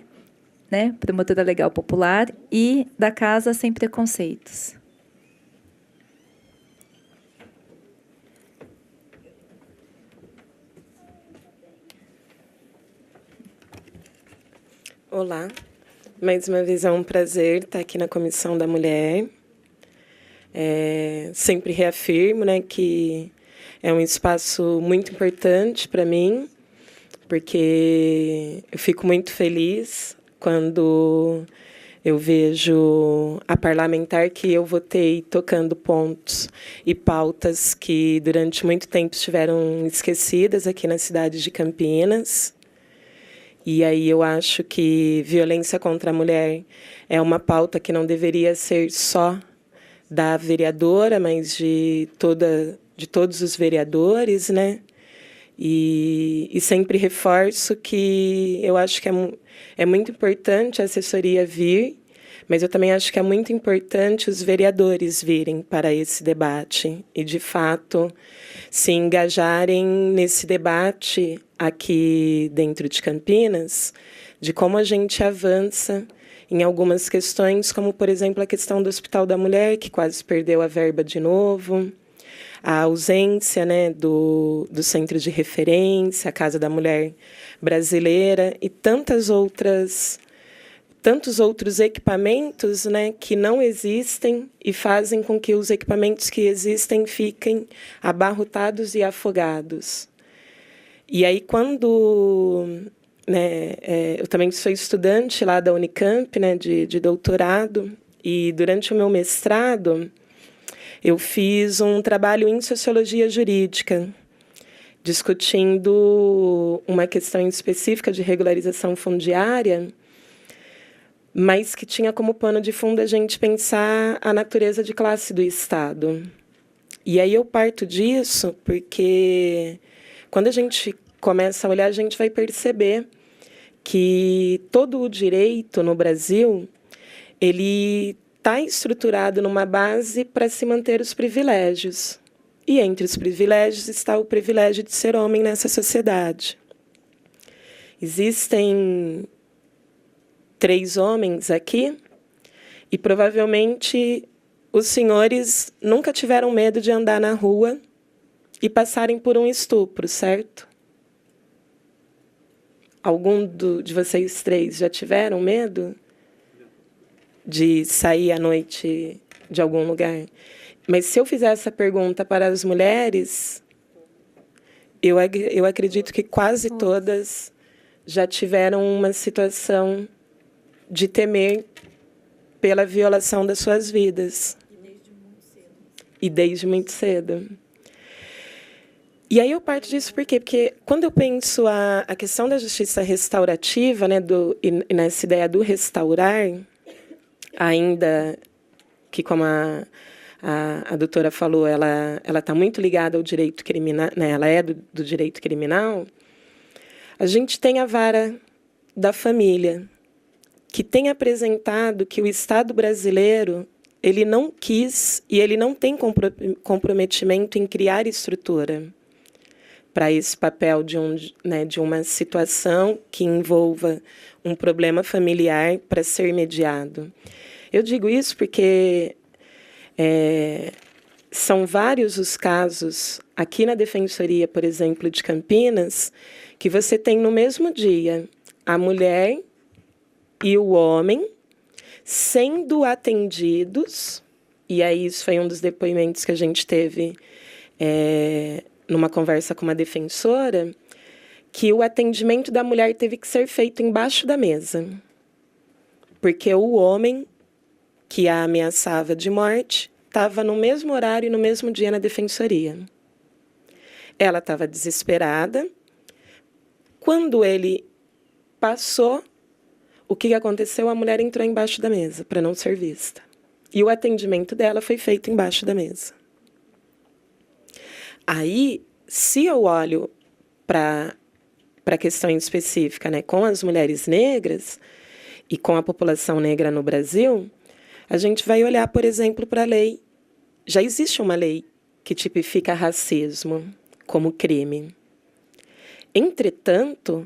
né, promotora legal popular, e da Casa Sem Preconceitos. Olá, mais uma vez é um prazer estar aqui na Comissão da Mulher. Sempre reafirmo, né, que é um espaço muito importante para mim, porque eu fico muito feliz quando eu vejo a parlamentar que eu votei tocando pontos e pautas que durante muito tempo estiveram esquecidas aqui na cidade de Campinas. E aí eu acho que violência contra a mulher é uma pauta que não deveria ser só da vereadora, mas de todos os vereadores, né? E sempre reforço que eu acho que é muito importante a assessoria vir, mas eu também acho que é muito importante os vereadores virem para esse debate e, de fato, se engajarem nesse debate aqui dentro de Campinas, de como a gente avança em algumas questões, como, por exemplo, a questão do Hospital da Mulher, que quase perdeu a verba de novo, a ausência, né, do Centro de Referência, a Casa da Mulher Brasileira e tantos outros equipamentos, né, que não existem e fazem com que os equipamentos que existem fiquem abarrotados e afogados. E aí, quando... eu também sou estudante lá da Unicamp, né, de doutorado, e durante o meu mestrado eu fiz um trabalho em sociologia jurídica, discutindo uma questão específica de regularização fundiária, mas que tinha como pano de fundo a gente pensar a natureza de classe do Estado. E aí eu parto disso porque, quando a gente começa a olhar, a gente vai perceber que todo o direito no Brasil ele está estruturado numa base para se manter os privilégios. E entre os privilégios está o privilégio de ser homem nessa sociedade. Existem 3 homens aqui e provavelmente os senhores nunca tiveram medo de andar na rua e passarem por um estupro, certo? Algum de vocês 3 já tiveram medo de sair à noite de algum lugar? Mas se eu fizer essa pergunta para as mulheres, eu acredito que quase todas já tiveram uma situação de temer pela violação das suas vidas. E desde muito cedo. E aí eu parto disso por quê? Porque quando eu penso a questão da justiça restaurativa, né, e nessa ideia do restaurar, ainda que, como a doutora falou, ela está muito ligada ao direito criminal, né, ela é do direito criminal, a gente tem a vara da família, que tem apresentado que o Estado brasileiro ele não quis e ele não tem comprometimento em criar estrutura para esse papel de uma situação que envolva um problema familiar para ser mediado. Eu digo isso porque são vários os casos, aqui na Defensoria, por exemplo, de Campinas, que você tem no mesmo dia a mulher e o homem sendo atendidos, e aí isso foi um dos depoimentos que a gente teve numa conversa com uma defensora, que o atendimento da mulher teve que ser feito embaixo da mesa, porque o homem que a ameaçava de morte estava no mesmo horário e no mesmo dia na defensoria. Ela estava desesperada. Quando ele passou, o que aconteceu? A mulher entrou embaixo da mesa para não ser vista. E o atendimento dela foi feito embaixo da mesa. Aí, se eu olho para a questão específica, né, com as mulheres negras e com a população negra no Brasil, a gente vai olhar, por exemplo, para a lei. Já existe uma lei que tipifica racismo como crime. Entretanto,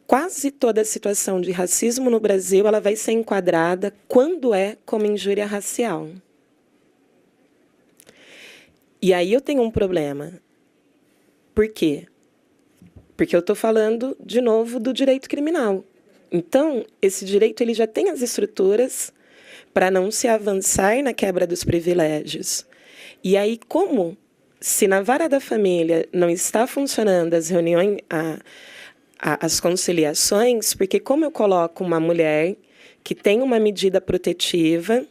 quase toda a situação de racismo no Brasil ela vai ser enquadrada, quando é, como injúria racial. E aí eu tenho um problema. Por quê? Porque eu estou falando, de novo, do direito criminal. Então, esse direito ele já tem as estruturas para não se avançar na quebra dos privilégios. E aí, como se na vara da família não está funcionando as reuniões, as conciliações, porque como eu coloco uma mulher que tem uma medida protetiva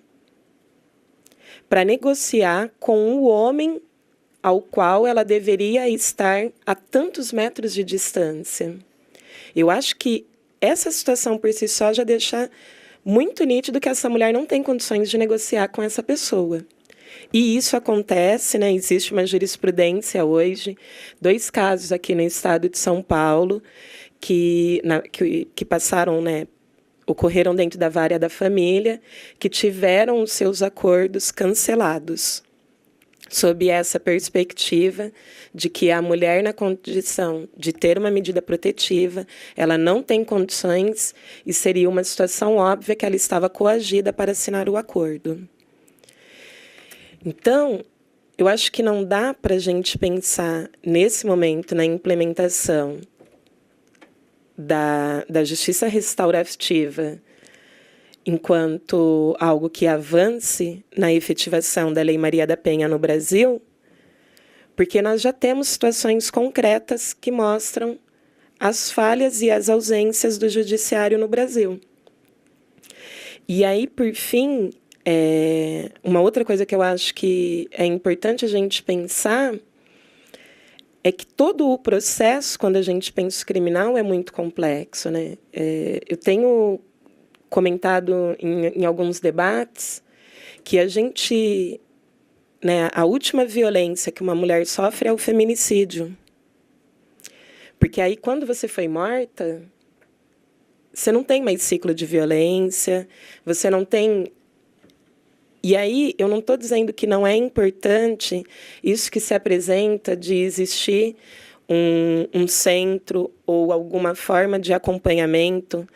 para negociar com o homem ao qual ela deveria estar a tantos metros de distância. Eu acho que essa situação por si só já deixa muito nítido que essa mulher não tem condições de negociar com essa pessoa. E isso acontece, né? Existe uma jurisprudência hoje, 2 casos aqui no estado de São Paulo, que passaram, né, ocorreram dentro da vara da família, que tiveram os seus acordos cancelados, sob essa perspectiva de que a mulher, na condição de ter uma medida protetiva, ela não tem condições e seria uma situação óbvia que ela estava coagida para assinar o acordo. Então, eu acho que não dá para a gente pensar, nesse momento, na implementação da justiça restaurativa enquanto algo que avance na efetivação da Lei Maria da Penha no Brasil, porque nós já temos situações concretas que mostram as falhas e as ausências do judiciário no Brasil. E aí, por fim, uma outra coisa que eu acho que é importante a gente pensar é que todo o processo, quando a gente pensa criminal, é muito complexo, né? Eu tenho comentado em alguns debates que a gente, né, a última violência que uma mulher sofre é o feminicídio. Porque aí, quando você foi morta, você não tem mais ciclo de violência, você não tem... E aí, eu não estou dizendo que não é importante isso que se apresenta de existir um centro ou alguma forma de acompanhamento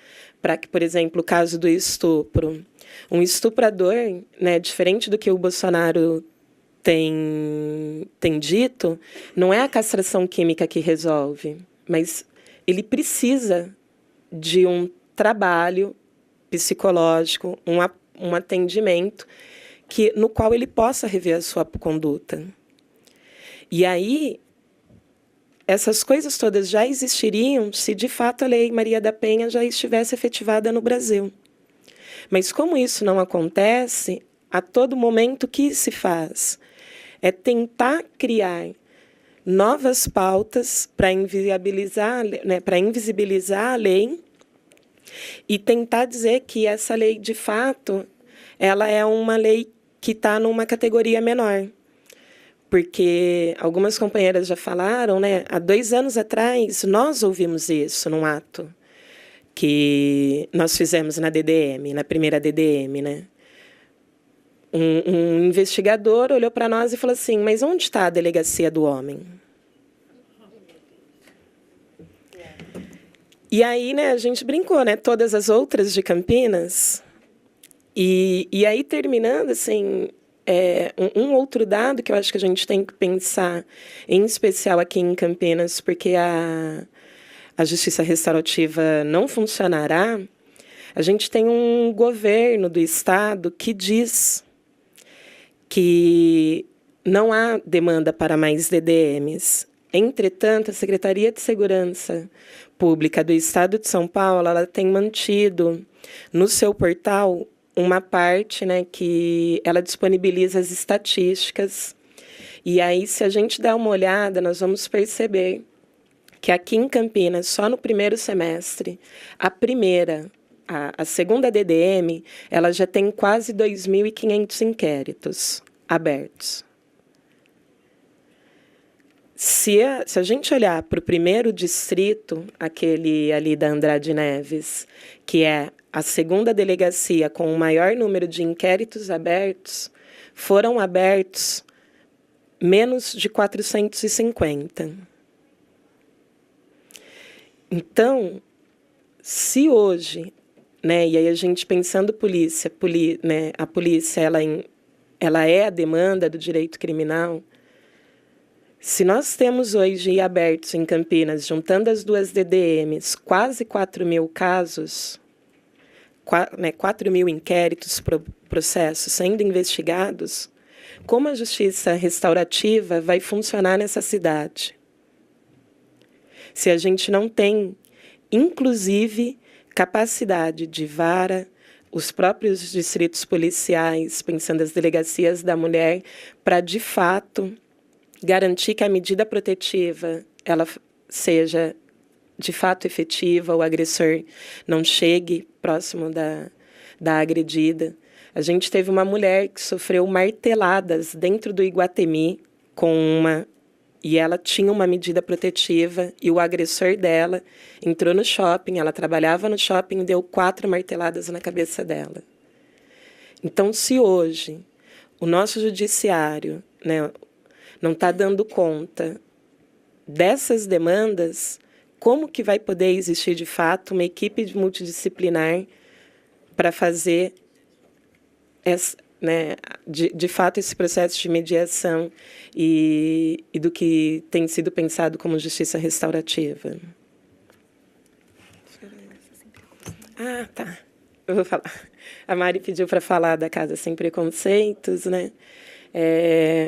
para que, por exemplo, o caso do estupro, um estuprador, né, diferente do que o Bolsonaro tem dito, não é a castração química que resolve, mas ele precisa de um trabalho psicológico, um atendimento no qual ele possa rever a sua conduta. E aí, essas coisas todas já existiriam se, de fato, a Lei Maria da Penha já estivesse efetivada no Brasil. Mas, como isso não acontece, a todo momento o que se faz é tentar criar novas pautas para invisibilizar, né, a lei e tentar dizer que essa lei, de fato, ela é uma lei que está numa categoria menor. Porque algumas companheiras já falaram, né? Há 2 anos atrás, nós ouvimos isso num ato que nós fizemos na DDM, na primeira DDM, né? Um investigador olhou para nós e falou assim, mas onde está a delegacia do homem? E aí, né, a gente brincou, né? Todas as outras de Campinas. E aí, terminando, assim... um outro dado que eu acho que a gente tem que pensar, em especial aqui em Campinas, porque a justiça restaurativa não funcionará, a gente tem um governo do Estado que diz que não há demanda para mais DDMs. Entretanto, a Secretaria de Segurança Pública do Estado de São Paulo ela tem mantido no seu portal uma parte, né, que ela disponibiliza as estatísticas. E aí, se a gente der uma olhada, nós vamos perceber que aqui em Campinas, só no primeiro semestre, a segunda DDM, ela já tem quase 2.500 inquéritos abertos. Se a gente olhar para o primeiro distrito, aquele ali da Andrade Neves, que é a segunda delegacia com o maior número de inquéritos abertos, foram abertos menos de 450. Então, se hoje, né, e aí a gente pensando polícia, né, a polícia ela é a demanda do direito criminal, se nós temos hoje abertos em Campinas, juntando as duas DDMs, quase 4.000 casos, 4.000 inquéritos, processos sendo investigados, como a justiça restaurativa vai funcionar nessa cidade? Se a gente não tem, inclusive, capacidade de vara, os próprios distritos policiais, pensando as delegacias da mulher, para, de fato, garantir que a medida protetiva ela seja, de fato, efetiva, o agressor não chegue próximo da agredida. A gente teve uma mulher que sofreu marteladas dentro do Iguatemi e ela tinha uma medida protetiva e o agressor dela entrou no shopping, ela trabalhava no shopping e deu 4 marteladas na cabeça dela. Então, se hoje o nosso judiciário, né, não está dando conta dessas demandas, como que vai poder existir, de fato, uma equipe multidisciplinar para fazer de fato esse processo de mediação e do que tem sido pensado como justiça restaurativa? Ah, tá. Eu vou falar. A Mari pediu para falar da Casa Sem Preconceitos, né?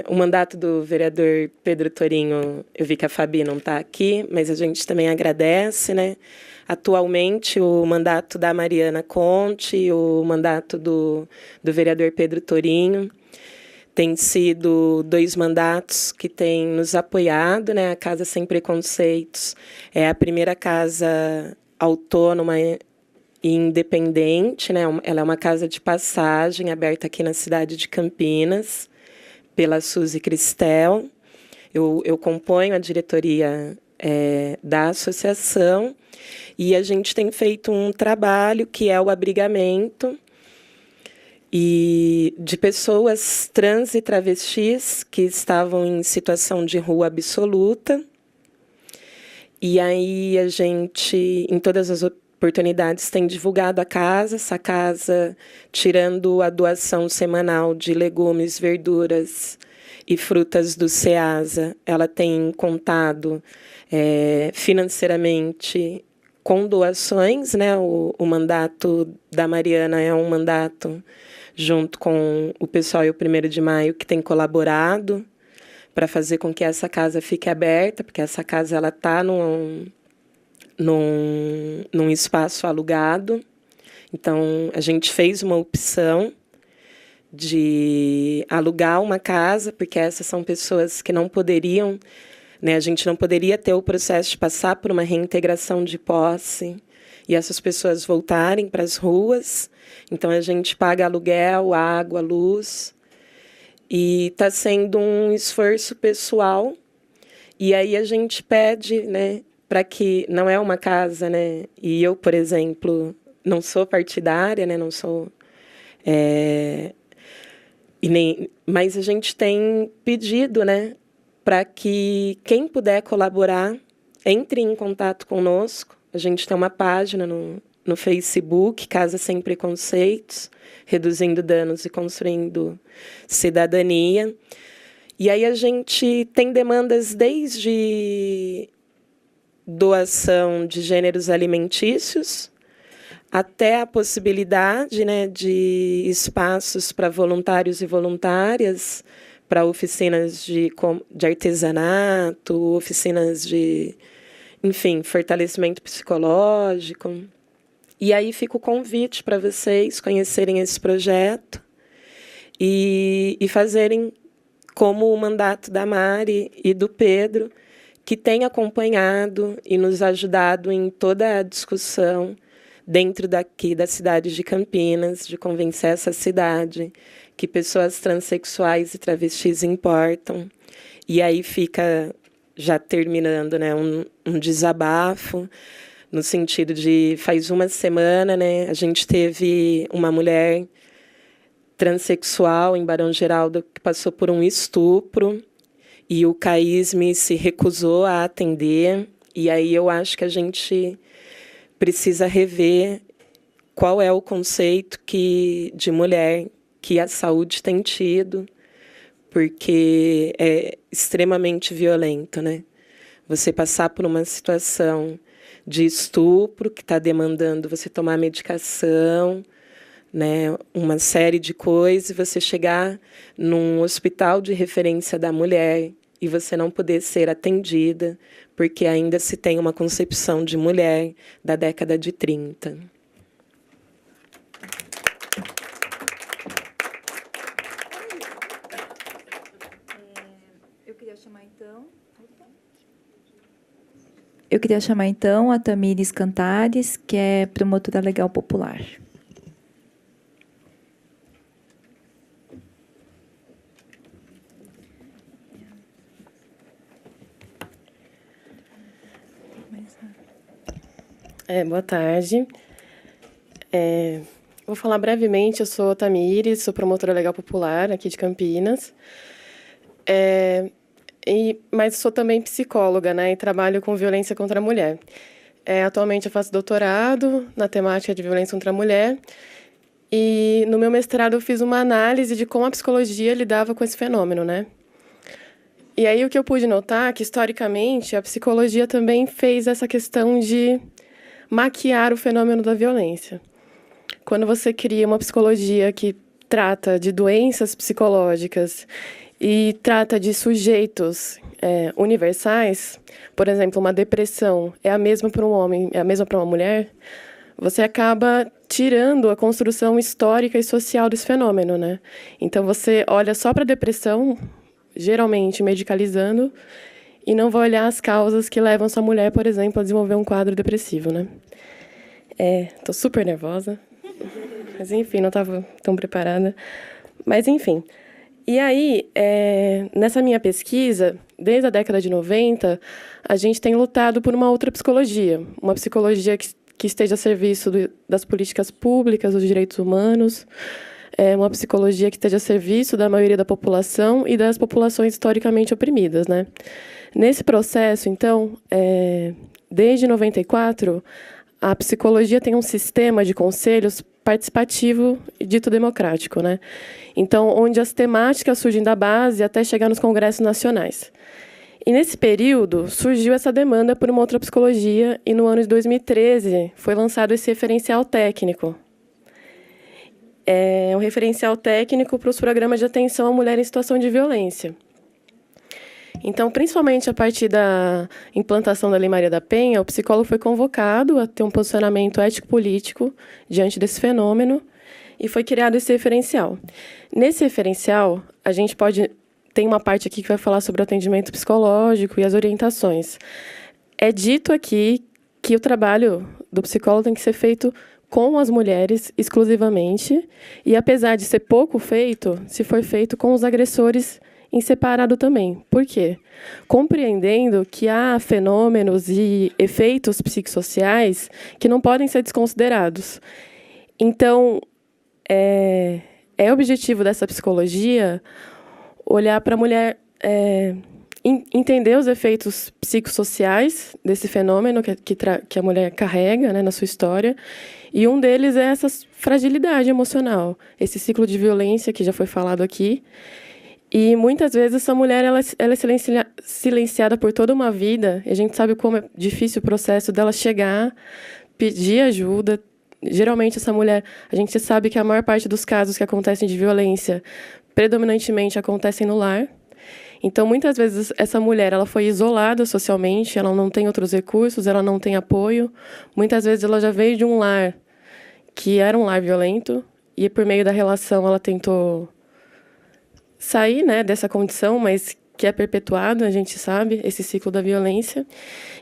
O mandato do vereador Pedro Torinho, eu vi que a Fabi não está aqui, mas a gente também agradece, né? Atualmente, o mandato da Mariana Conte, o mandato do vereador Pedro Torinho, tem sido 2 mandatos que têm nos apoiado, né? A Casa Sem Preconceitos é a primeira casa autônoma e independente, né? Ela é uma casa de passagem aberta aqui na cidade de Campinas, pela Suzy Cristel. Eu componho a diretoria da associação e a gente tem feito um trabalho que é o abrigamento de pessoas trans e travestis que estavam em situação de rua absoluta. E aí a gente, em todas as oportunidades, tem divulgado a casa. Essa casa, tirando a doação semanal de legumes, verduras e frutas do SEASA, ela tem contado financeiramente com doações, né? O mandato da Mariana é um mandato junto com o pessoal e o 1º de Maio que tem colaborado para fazer com que essa casa fique aberta, porque essa casa ela está num espaço alugado. Então, a gente fez uma opção de alugar uma casa, porque essas são pessoas que não poderiam, né, a gente não poderia ter o processo de passar por uma reintegração de posse e essas pessoas voltarem para as ruas. Então, a gente paga aluguel, água, luz, e está sendo um esforço pessoal. E aí a gente pede, né, para que não é uma casa, né? E eu, por exemplo, não sou partidária, né? Não sou, mas a gente tem pedido, né, para que quem puder colaborar entre em contato conosco. A gente tem uma página no Facebook, Casa Sem Preconceitos, reduzindo danos e construindo cidadania. E aí a gente tem demandas desde doação de gêneros alimentícios até a possibilidade, né, de espaços para voluntários e voluntárias, para oficinas de artesanato, oficinas de, enfim, fortalecimento psicológico. E aí fica o convite para vocês conhecerem esse projeto e fazerem como o mandato da Mari e do Pedro, que tem acompanhado e nos ajudado em toda a discussão dentro daqui da cidade de Campinas, de convencer essa cidade que pessoas transexuais e travestis importam. E aí fica, já terminando, né, um desabafo, no sentido de, faz uma semana, né, a gente teve uma mulher transexual em Barão Geraldo que passou por um estupro, e o CAISM se recusou a atender. E aí eu acho que a gente precisa rever qual é o conceito de mulher que a saúde tem tido, porque é extremamente violento, né? Você passar por uma situação de estupro que está demandando você tomar medicação, né, uma série de coisas, e você chegar num hospital de referência da mulher e você não poder ser atendida, porque ainda se tem uma concepção de mulher da década de 30. Eu queria chamar, então, a Tamires Cantares, que é promotora legal popular. Boa tarde. Vou falar brevemente. Eu sou a Tamires, sou promotora legal popular aqui de Campinas. Mas sou também psicóloga, né, e trabalho com violência contra a mulher. Atualmente eu faço doutorado na temática de violência contra a mulher e no meu mestrado eu fiz uma análise de como a psicologia lidava com esse fenômeno, né? E aí o que eu pude notar é que, historicamente, a psicologia também fez essa questão de maquiar o fenômeno da violência. Quando você cria uma psicologia que trata de doenças psicológicas e trata de sujeitos universais, por exemplo, uma depressão é a mesma para um homem, é a mesma para uma mulher, você acaba tirando a construção histórica e social desse fenômeno, né? Então, você olha só para a depressão, geralmente medicalizando, e não vai olhar as causas que levam essa mulher, por exemplo, a desenvolver um quadro depressivo, né? Tô super nervosa, mas enfim, não estava tão preparada. Mas enfim. E aí, nessa minha pesquisa, desde a década de 90, a gente tem lutado por uma outra psicologia, uma psicologia que esteja a serviço das políticas públicas, dos direitos humanos, uma psicologia que esteja a serviço da maioria da população e das populações historicamente oprimidas, né? Nesse processo, então, desde 94, a psicologia tem um sistema de conselhos participativo e dito democrático, né? Então, onde as temáticas surgem da base até chegar nos congressos nacionais. E nesse período surgiu essa demanda por uma outra psicologia e no ano de 2013 foi lançado esse referencial técnico. Um referencial técnico para os programas de atenção à mulher em situação de violência. Então, principalmente a partir da implantação da Lei Maria da Penha, o psicólogo foi convocado a ter um posicionamento ético-político diante desse fenômeno e foi criado esse referencial. Nesse referencial, a gente tem uma parte aqui que vai falar sobre o atendimento psicológico e as orientações. É dito aqui que o trabalho do psicólogo tem que ser feito com as mulheres exclusivamente e, apesar de ser pouco feito, se for feito com os agressores em separado também. Por quê? Compreendendo que há fenômenos e efeitos psicossociais que não podem ser desconsiderados. Então, é objetivo dessa psicologia olhar para a mulher, entender os efeitos psicossociais desse fenômeno que a mulher carrega, né, na sua história, e um deles é essa fragilidade emocional, esse ciclo de violência que já foi falado aqui. E muitas vezes essa mulher ela é silenciada por toda uma vida. E a gente sabe como é difícil o processo dela chegar, pedir ajuda. Geralmente essa mulher, a gente sabe que a maior parte dos casos que acontecem de violência predominantemente acontecem no lar. Então, muitas vezes essa mulher ela foi isolada socialmente, ela não tem outros recursos, ela não tem apoio. Muitas vezes ela já veio de um lar que era um lar violento e por meio da relação ela tentou sair, né, dessa condição, mas que é perpetuado, a gente sabe, esse ciclo da violência.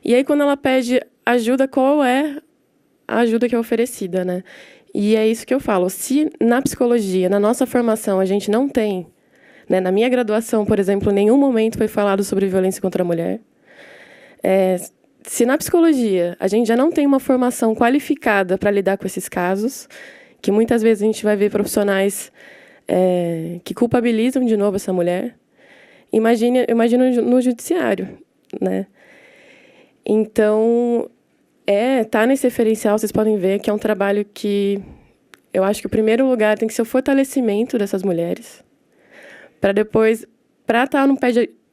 E aí, quando ela pede ajuda, qual é a ajuda que é oferecida, né? E é isso que eu falo. Se na psicologia, na nossa formação, a gente não tem, né, na minha graduação, por exemplo, em nenhum momento foi falado sobre violência contra a mulher. Se na psicologia a gente já não tem uma formação qualificada para lidar com esses casos, que muitas vezes a gente vai ver profissionais que culpabilizam de novo essa mulher. imagino no judiciário, né? Então, tá nesse referencial, vocês podem ver que é um trabalho que eu acho que o primeiro lugar tem que ser o fortalecimento dessas mulheres, para depois, para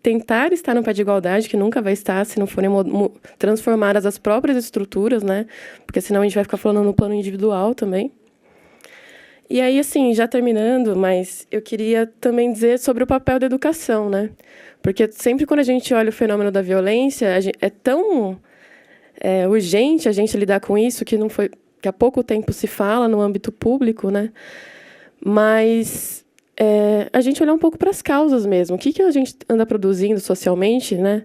tentar estar no pé de igualdade, que nunca vai estar se não forem transformadas as próprias estruturas, né? Porque senão a gente vai ficar falando no plano individual também. E aí, assim, já terminando, mas eu queria também dizer sobre o papel da educação, né? Porque sempre quando a gente olha o fenômeno da violência, é tão urgente a gente lidar com isso que há pouco tempo se fala no âmbito público, né? Mas a gente olhar um pouco para as causas mesmo. O que a gente anda produzindo socialmente, né?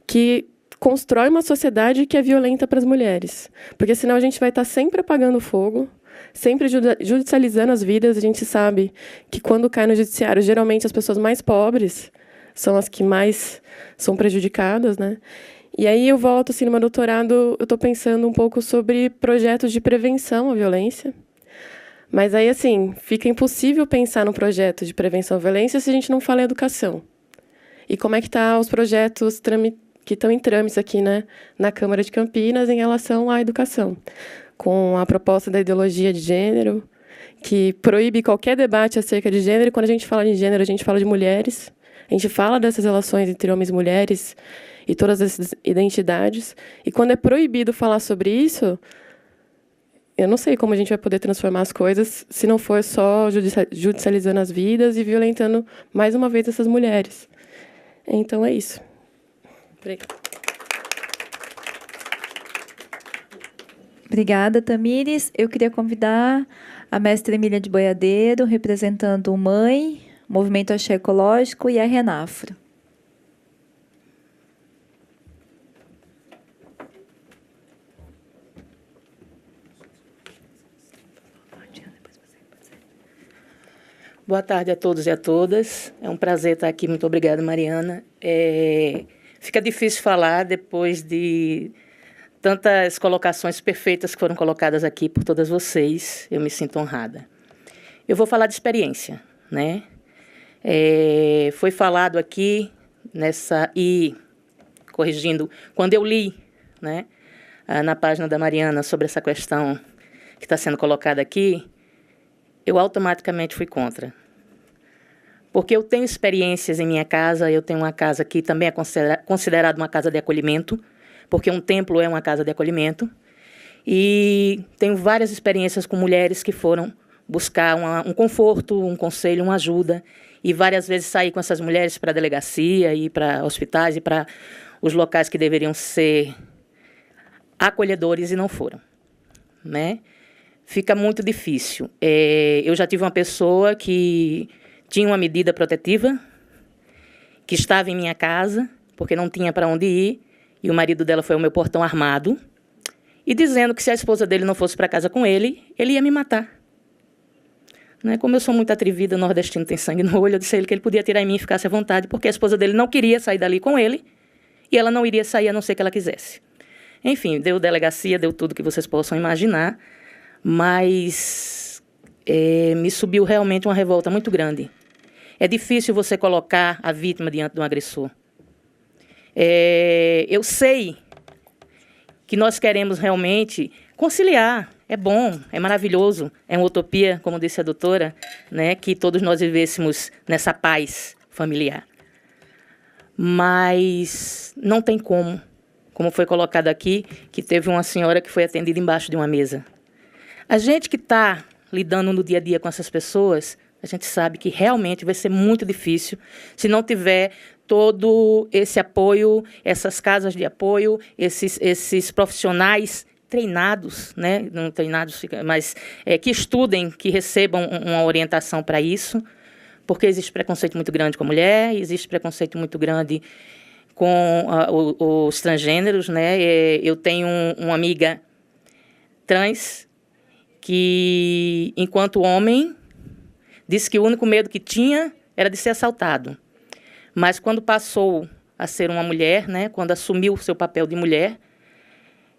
Que constrói uma sociedade que é violenta para as mulheres. Porque senão a gente vai estar sempre apagando fogo, sempre judicializando as vidas. A gente sabe que quando cai no judiciário, geralmente as pessoas mais pobres são as que mais são prejudicadas, né? E aí eu volto, assim, no meu doutorado, eu estou pensando um pouco sobre projetos de prevenção à violência. Mas aí, assim, fica impossível pensar num projeto de prevenção à violência se a gente não fala em educação. E como é que estão os projetos que estão em trâmites aqui, né, na Câmara de Campinas em relação à educação? Com a proposta da ideologia de gênero, que proíbe qualquer debate acerca de gênero. E quando a gente fala de gênero, a gente fala de mulheres. A gente fala dessas relações entre homens e mulheres e todas essas identidades. E quando é proibido falar sobre isso, eu não sei como a gente vai poder transformar as coisas se não for só judicializando as vidas e violentando mais uma vez essas mulheres. Então é isso. Obrigada. Obrigada, Tamires. Eu queria convidar a mestra Emília de Boiadeiro, representando o MAE, Movimento Axé Ecológico, e a Renafro. Boa tarde a todos e a todas. É um prazer estar aqui. Muito obrigada, Mariana. Fica difícil falar depois de tantas colocações perfeitas que foram colocadas aqui por todas vocês. Eu me sinto honrada. Eu vou falar de experiência, né? Foi falado aqui corrigindo, quando eu li, né, na página da Mariana sobre essa questão que está sendo colocada aqui, eu automaticamente fui contra. Porque eu tenho experiências em minha casa, eu tenho uma casa que também é considerada uma casa de acolhimento, porque um templo é uma casa de acolhimento, e tenho várias experiências com mulheres que foram buscar um conforto, um conselho, uma ajuda, e várias vezes saí com essas mulheres para a delegacia, e para hospitais, e para os locais que deveriam ser acolhedores e não foram, né? Fica muito difícil. Eu já tive uma pessoa que tinha uma medida protetiva, que estava em minha casa, porque não tinha para onde ir, e o marido dela foi ao meu portão armado, e dizendo que se a esposa dele não fosse para casa com ele ia me matar. Né? Como eu sou muito atrevida, nordestino tem sangue no olho, eu disse a ele que ele podia tirar em mim e ficasse à vontade, porque a esposa dele não queria sair dali com ele, e ela não iria sair a não ser que ela quisesse. Enfim, deu delegacia, deu tudo que vocês possam imaginar, mas me subiu realmente uma revolta muito grande. É difícil você colocar a vítima diante de um agressor. Eu sei que nós queremos realmente conciliar. É bom, é maravilhoso, é uma utopia, como disse a doutora, né, que todos nós vivêssemos nessa paz familiar. Mas não tem como foi colocado aqui, que teve uma senhora que foi atendida embaixo de uma mesa. A gente que está lidando no dia a dia com essas pessoas, a gente sabe que realmente vai ser muito difícil se não tiver todo esse apoio, essas casas de apoio, esses profissionais treinados, né? Não treinados, mas que estudem, que recebam uma orientação para isso, porque existe preconceito muito grande com a mulher, existe preconceito muito grande com os transgêneros, né? Eu tenho uma amiga trans que, enquanto homem, disse que o único medo que tinha era de ser assaltado. Mas quando passou a ser uma mulher, né, quando assumiu o seu papel de mulher,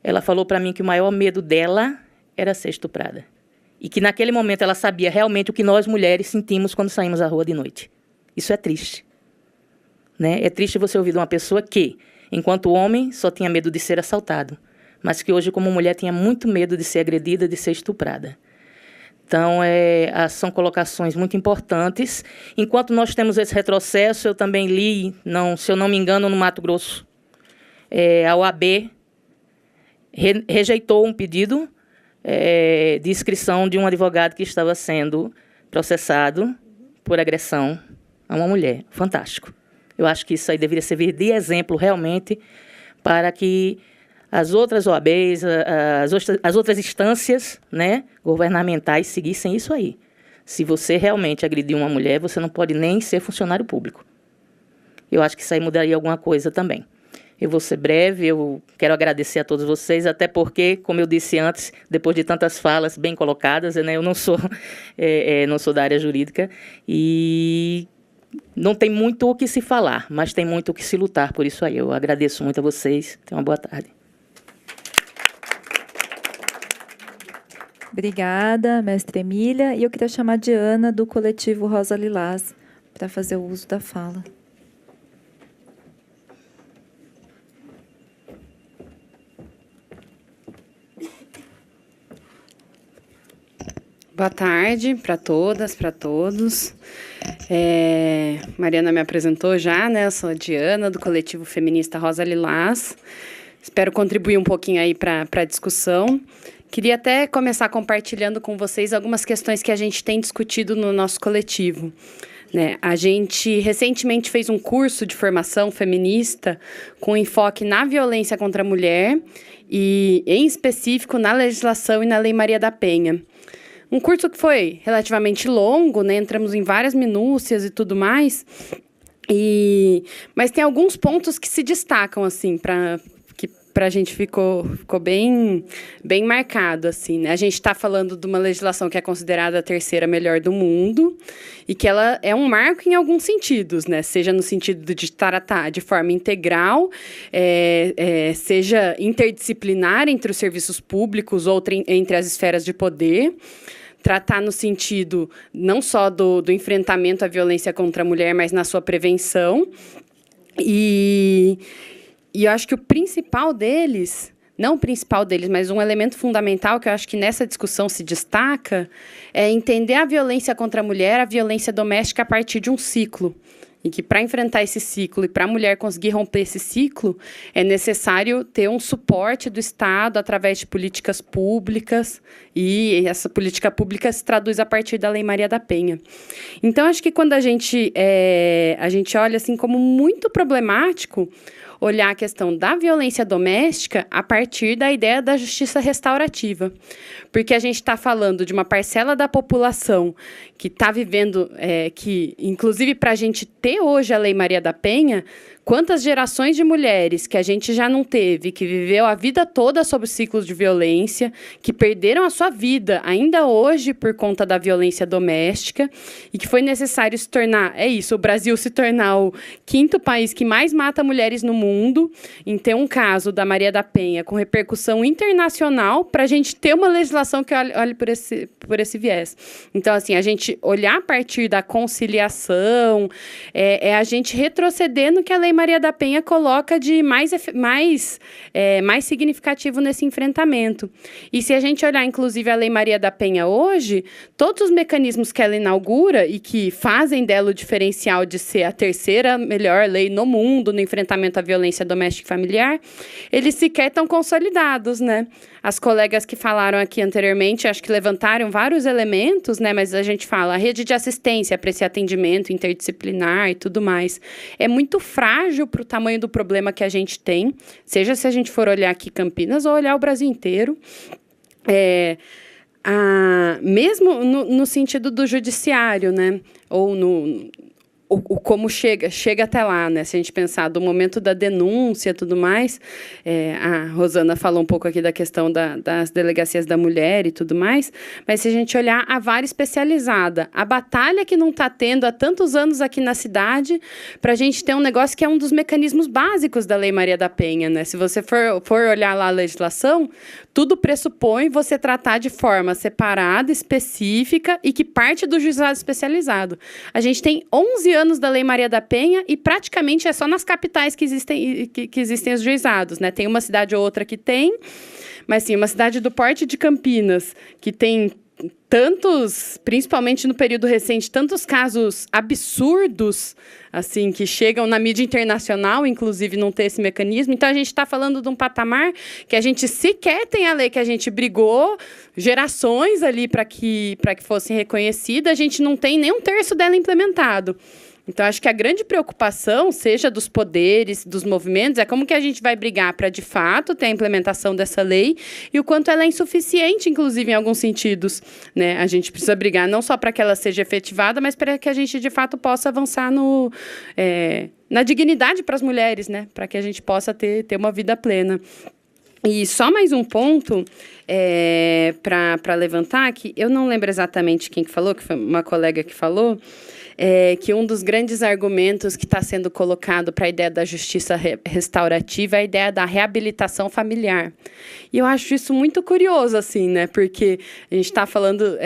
ela falou para mim que o maior medo dela era ser estuprada. E que naquele momento ela sabia realmente o que nós mulheres sentimos quando saímos à rua de noite. Isso é triste. né? É triste você ouvir de uma pessoa que, enquanto homem, só tinha medo de ser assaltado, mas que hoje, como mulher, tinha muito medo de ser agredida, de ser estuprada. Então, são colocações muito importantes. Enquanto nós temos esse retrocesso, eu também li, se eu não me engano, no Mato Grosso, a OAB rejeitou um pedido de inscrição de um advogado que estava sendo processado por agressão a uma mulher. Fantástico. Eu acho que isso aí deveria servir de exemplo, realmente, para que as outras OABs, as outras instâncias, né, governamentais seguissem isso aí. Se você realmente agredir uma mulher, você não pode nem ser funcionário público. Eu acho que isso aí mudaria alguma coisa também. Eu vou ser breve, eu quero agradecer a todos vocês, até porque, como eu disse antes, depois de tantas falas bem colocadas, né, eu não sou da área jurídica e não tem muito o que se falar, mas tem muito o que se lutar por isso aí. Eu agradeço muito a vocês. Tenham uma boa tarde. Obrigada, mestre Emília. E eu queria chamar a Diana, do coletivo Rosa Lilás, para fazer o uso da fala. Boa tarde para todas, para todos. Mariana me apresentou já, né? Eu sou a Diana, do coletivo feminista Rosa Lilás. Espero contribuir um pouquinho aí para a discussão. Queria até começar compartilhando com vocês algumas questões que a gente tem discutido no nosso coletivo, né? A gente recentemente fez um curso de formação feminista com enfoque na violência contra a mulher e, em específico, na legislação e na Lei Maria da Penha. Um curso que foi relativamente longo, né? Entramos em várias minúcias e tudo mais, mas tem alguns pontos que se destacam, assim, para a gente ficou bem marcado, assim, né? A gente está falando de uma legislação que é considerada a terceira melhor do mundo e que ela é um marco em alguns sentidos, né? Seja no sentido de tratar de forma integral, seja interdisciplinar entre os serviços públicos ou entre as esferas de poder, tratar no sentido não só do enfrentamento à violência contra a mulher, mas na sua prevenção. E eu acho que o principal deles, não o principal deles, mas um elemento fundamental que eu acho que nessa discussão se destaca, é entender a violência contra a mulher, a violência doméstica a partir de um ciclo. E que para enfrentar esse ciclo e para a mulher conseguir romper esse ciclo, é necessário ter um suporte do Estado através de políticas públicas, e essa política pública se traduz a partir da Lei Maria da Penha. Então, acho que quando a gente olha assim como muito problemático olhar a questão da violência doméstica a partir da ideia da justiça restaurativa. Porque a gente está falando de uma parcela da população que está vivendo, que, inclusive, para a gente ter hoje a Lei Maria da Penha, quantas gerações de mulheres que a gente já não teve, que viveu a vida toda sob ciclos de violência, que perderam a sua vida ainda hoje por conta da violência doméstica, e que foi necessário se tornar, o Brasil se tornar o 5º país que mais mata mulheres no mundo, em ter um caso da Maria da Penha com repercussão internacional, para a gente ter uma legislação que olhe por esse viés. Então, assim, a gente olhar a partir da conciliação, a gente retroceder no que a Lei Maria da Penha coloca de mais significativo nesse enfrentamento. E se a gente olhar, inclusive, a Lei Maria da Penha hoje, todos os mecanismos que ela inaugura e que fazem dela o diferencial de ser a terceira melhor lei no mundo no enfrentamento à violência doméstica e familiar, eles sequer estão consolidados, né? As colegas que falaram aqui anteriormente, acho que levantaram vários elementos, né? Mas a gente fala a rede de assistência para esse atendimento interdisciplinar e tudo mais. É muito frágil para o tamanho do problema que a gente tem, seja se a gente for olhar aqui Campinas ou olhar o Brasil inteiro. Mesmo no sentido do judiciário, né? Ou como chega até lá, né? Se a gente pensar do momento da denúncia e tudo mais, a Rosana falou um pouco aqui da questão das delegacias da mulher e tudo mais, mas se a gente olhar a vara especializada, a batalha que não está tendo há tantos anos aqui na cidade, para a gente ter um negócio que é um dos mecanismos básicos da Lei Maria da Penha, né? Se você for olhar lá a legislação, tudo pressupõe você tratar de forma separada, específica e que parte do juizado especializado. A gente tem 11 anos anos da Lei Maria da Penha e praticamente é só nas capitais que existem os juizados, né? Tem uma cidade ou outra que tem, mas sim, uma cidade do porte de Campinas, que tem tantos, principalmente no período recente, tantos casos absurdos, assim, que chegam na mídia internacional, inclusive não ter esse mecanismo. Então, a gente está falando de um patamar que a gente sequer tem a lei que a gente brigou gerações ali para que fosse reconhecida, a gente não tem nem um terço dela implementado. Então, acho que a grande preocupação, seja dos poderes, dos movimentos, é como que a gente vai brigar para, de fato, ter a implementação dessa lei e o quanto ela é insuficiente, inclusive, em alguns sentidos, né? A gente precisa brigar não só para que ela seja efetivada, mas para que a gente, de fato, possa avançar na dignidade para as mulheres, né? Para que a gente possa ter uma vida plena. E só mais um ponto para levantar, que eu não lembro exatamente quem que falou, que foi uma colega que falou, que um dos grandes argumentos que está sendo colocado para a ideia da justiça restaurativa é a ideia da reabilitação familiar. E eu acho isso muito curioso, assim, né? Porque a gente está falando...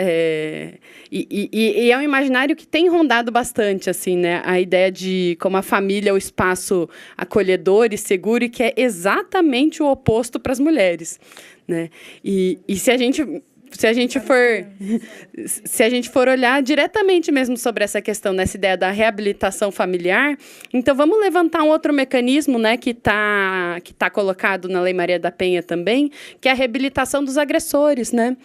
E é um imaginário que tem rondado bastante, assim, né? A ideia de como a família é o espaço acolhedor e seguro e que é exatamente o oposto para as mulheres, né? E se a gente for olhar diretamente mesmo sobre essa questão, nessa ideia da reabilitação familiar, então vamos levantar um outro mecanismo, né, que tá colocado na Lei Maria da Penha também, que é a reabilitação dos agressores, né?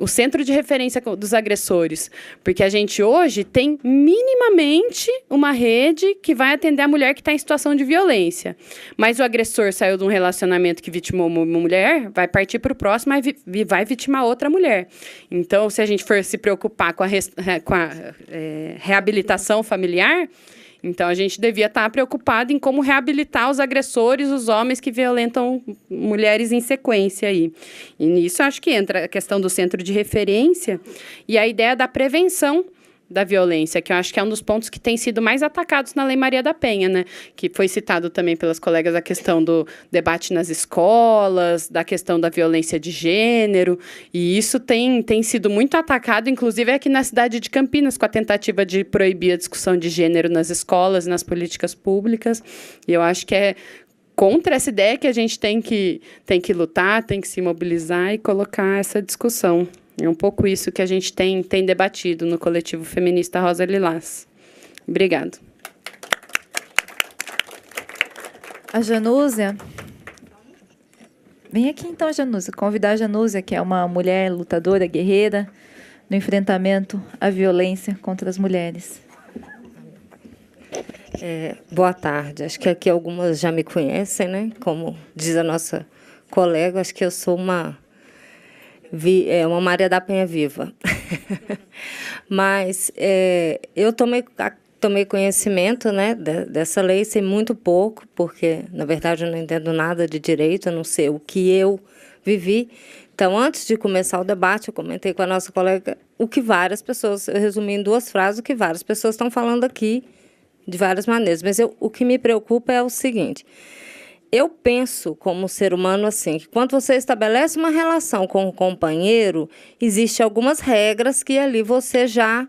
O centro de referência dos agressores, porque a gente hoje tem minimamente uma rede que vai atender a mulher que está em situação de violência. Mas o agressor saiu de um relacionamento que vitimou uma mulher, vai partir para o próximo e vai vitimar outra mulher. Então, se a gente for se preocupar com a reabilitação familiar, então a gente devia estar preocupado em como reabilitar os agressores, os homens que violentam mulheres em sequência aí. E nisso acho que entra a questão do centro de referência e a ideia da prevenção da violência, que eu acho que é um dos pontos que tem sido mais atacados na Lei Maria da Penha, né? Que foi citado também pelas colegas a questão do debate nas escolas, da questão da violência de gênero, e isso tem sido muito atacado, inclusive aqui na cidade de Campinas, com a tentativa de proibir a discussão de gênero nas escolas, nas políticas públicas, e eu acho que é contra essa ideia que a gente tem que lutar, tem que se mobilizar e colocar essa discussão. É um pouco isso que a gente tem debatido no coletivo feminista Rosa Lilás. Obrigado. A Janúzia. Vem aqui então, Janúzia. Convidar a Janúzia, que é uma mulher lutadora, guerreira, no enfrentamento à violência contra as mulheres. Boa tarde. Acho que aqui algumas já me conhecem, né? Como diz a nossa colega, acho que eu sou uma Maria da Penha viva. Mas eu tomei conhecimento, né, dessa lei, sei muito pouco, porque, na verdade, eu não entendo nada de direito, a não ser o que eu vivi. Então, antes de começar o debate, eu comentei com a nossa colega o que várias pessoas, eu resumi em 2 frases, o que várias pessoas estão falando aqui de várias maneiras. Mas o que me preocupa é o seguinte: eu penso, como ser humano, assim, que quando você estabelece uma relação com um companheiro, existem algumas regras que ali você já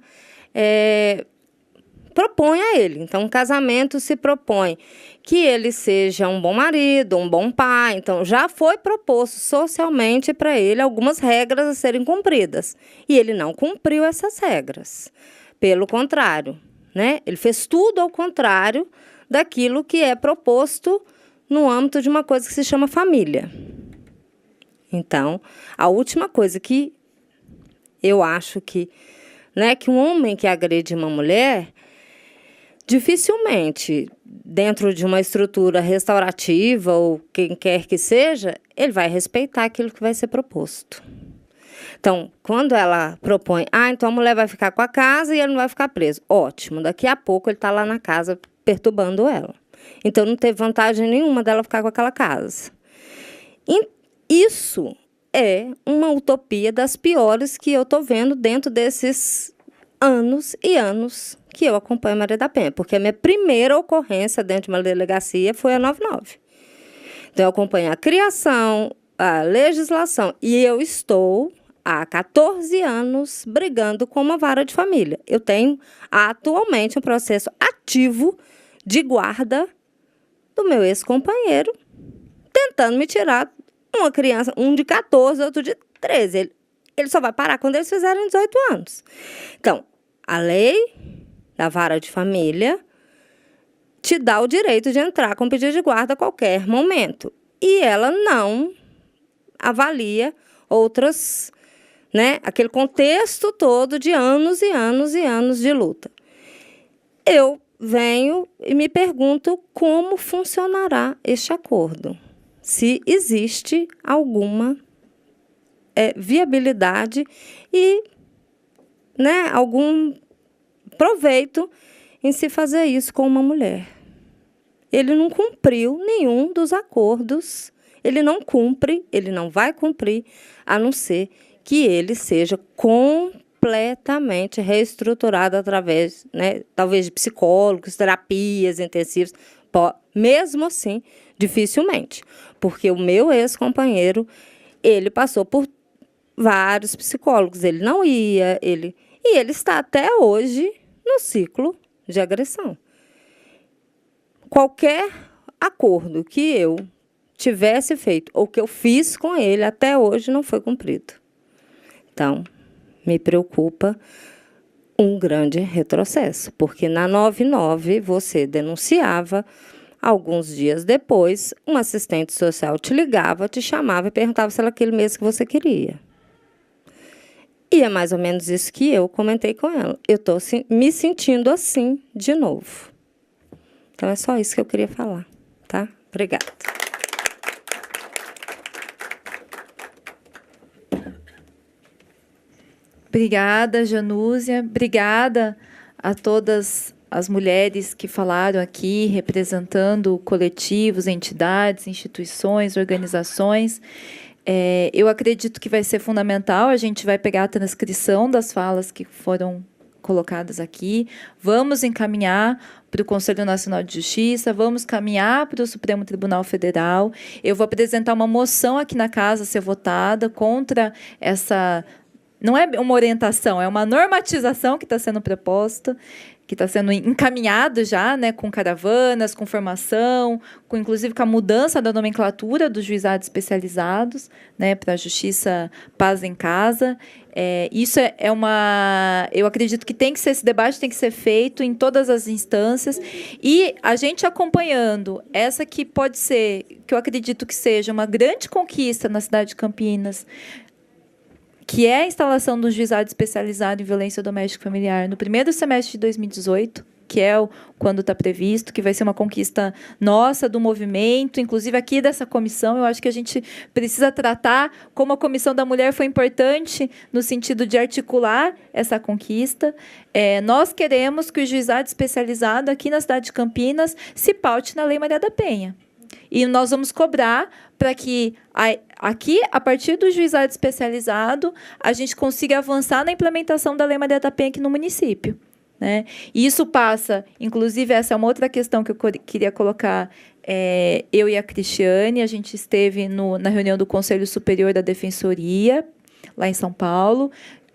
propõe a ele. Então, o casamento se propõe que ele seja um bom marido, um bom pai. Então, já foi proposto socialmente para ele algumas regras a serem cumpridas. E ele não cumpriu essas regras. Pelo contrário, né? Ele fez tudo ao contrário daquilo que é proposto no âmbito de uma coisa que se chama família. Então, a última coisa que eu acho que um homem que agride uma mulher, dificilmente, dentro de uma estrutura restaurativa ou quem quer que seja, ele vai respeitar aquilo que vai ser proposto. Então, quando ela propõe, então a mulher vai ficar com a casa e ele não vai ficar preso. Ótimo, daqui a pouco ele está lá na casa perturbando ela. Então, não teve vantagem nenhuma dela ficar com aquela casa. E isso é uma utopia das piores que eu estou vendo dentro desses anos e anos que eu acompanho a Maria da Penha. Porque a minha primeira ocorrência dentro de uma delegacia foi a 99. Então, eu acompanho a criação, a legislação. E eu estou há 14 anos brigando com uma vara de família. Eu tenho atualmente um processo ativo de guarda do meu ex-companheiro, tentando me tirar uma criança, um de 14, outro de 13. Ele só vai parar quando eles fizerem 18 anos. Então, a lei da vara de família te dá o direito de entrar com pedido de guarda a qualquer momento. E ela não avalia outras, né, aquele contexto todo de anos e anos e anos de luta. Eu venho e me pergunto como funcionará este acordo. Se existe alguma viabilidade e, né, algum proveito em se fazer isso com uma mulher. Ele não cumpriu nenhum dos acordos, ele não cumpre, ele não vai cumprir, a não ser que ele seja completamente reestruturado através, né, talvez de psicólogos, terapias intensivas. Mesmo assim, dificilmente, porque o meu ex-companheiro, ele passou por vários psicólogos, ele não ia, e ele está até hoje no ciclo de agressão. Qualquer acordo que eu tivesse feito ou que eu fiz com ele até hoje não foi cumprido. Então, me preocupa um grande retrocesso, porque na 99 você denunciava, alguns dias depois, um assistente social te ligava, te chamava e perguntava se era aquele mês que você queria. E é mais ou menos isso que eu comentei com ela. Eu estou me sentindo assim de novo. Então, é só isso que eu queria falar, tá? Obrigada. Obrigada, Janúzia. Obrigada a todas as mulheres que falaram aqui, representando coletivos, entidades, instituições, organizações. Eu acredito que vai ser fundamental, a gente vai pegar a transcrição das falas que foram colocadas aqui, vamos encaminhar para o Conselho Nacional de Justiça, vamos caminhar para o Supremo Tribunal Federal. Eu vou apresentar uma moção aqui na casa a ser votada contra essa... Não é uma orientação, é uma normatização que está sendo proposta, que está sendo encaminhado já, né, com caravanas, com formação, inclusive com a mudança da nomenclatura dos juizados especializados, né, para a Justiça Paz em Casa. Isso é uma... Eu acredito que esse debate tem que ser feito em todas as instâncias, e a gente acompanhando essa que pode ser, que eu acredito que seja uma grande conquista na cidade de Campinas, que é a instalação do juizado especializado em violência doméstica e familiar no primeiro semestre de 2018, que é quando está previsto, que vai ser uma conquista nossa, do movimento, inclusive aqui dessa comissão. Eu acho que a gente precisa tratar como a Comissão da Mulher foi importante no sentido de articular essa conquista. Nós queremos que o juizado especializado aqui na cidade de Campinas se paute na Lei Maria da Penha. E nós vamos cobrar para que, aqui, a partir do juizado especializado, a gente consiga avançar na implementação da Lei Maria da Penha aqui no município, né? E isso passa, inclusive, essa é uma outra questão que eu queria colocar, eu e a Cristiane, a gente esteve na reunião do Conselho Superior da Defensoria, lá em São Paulo,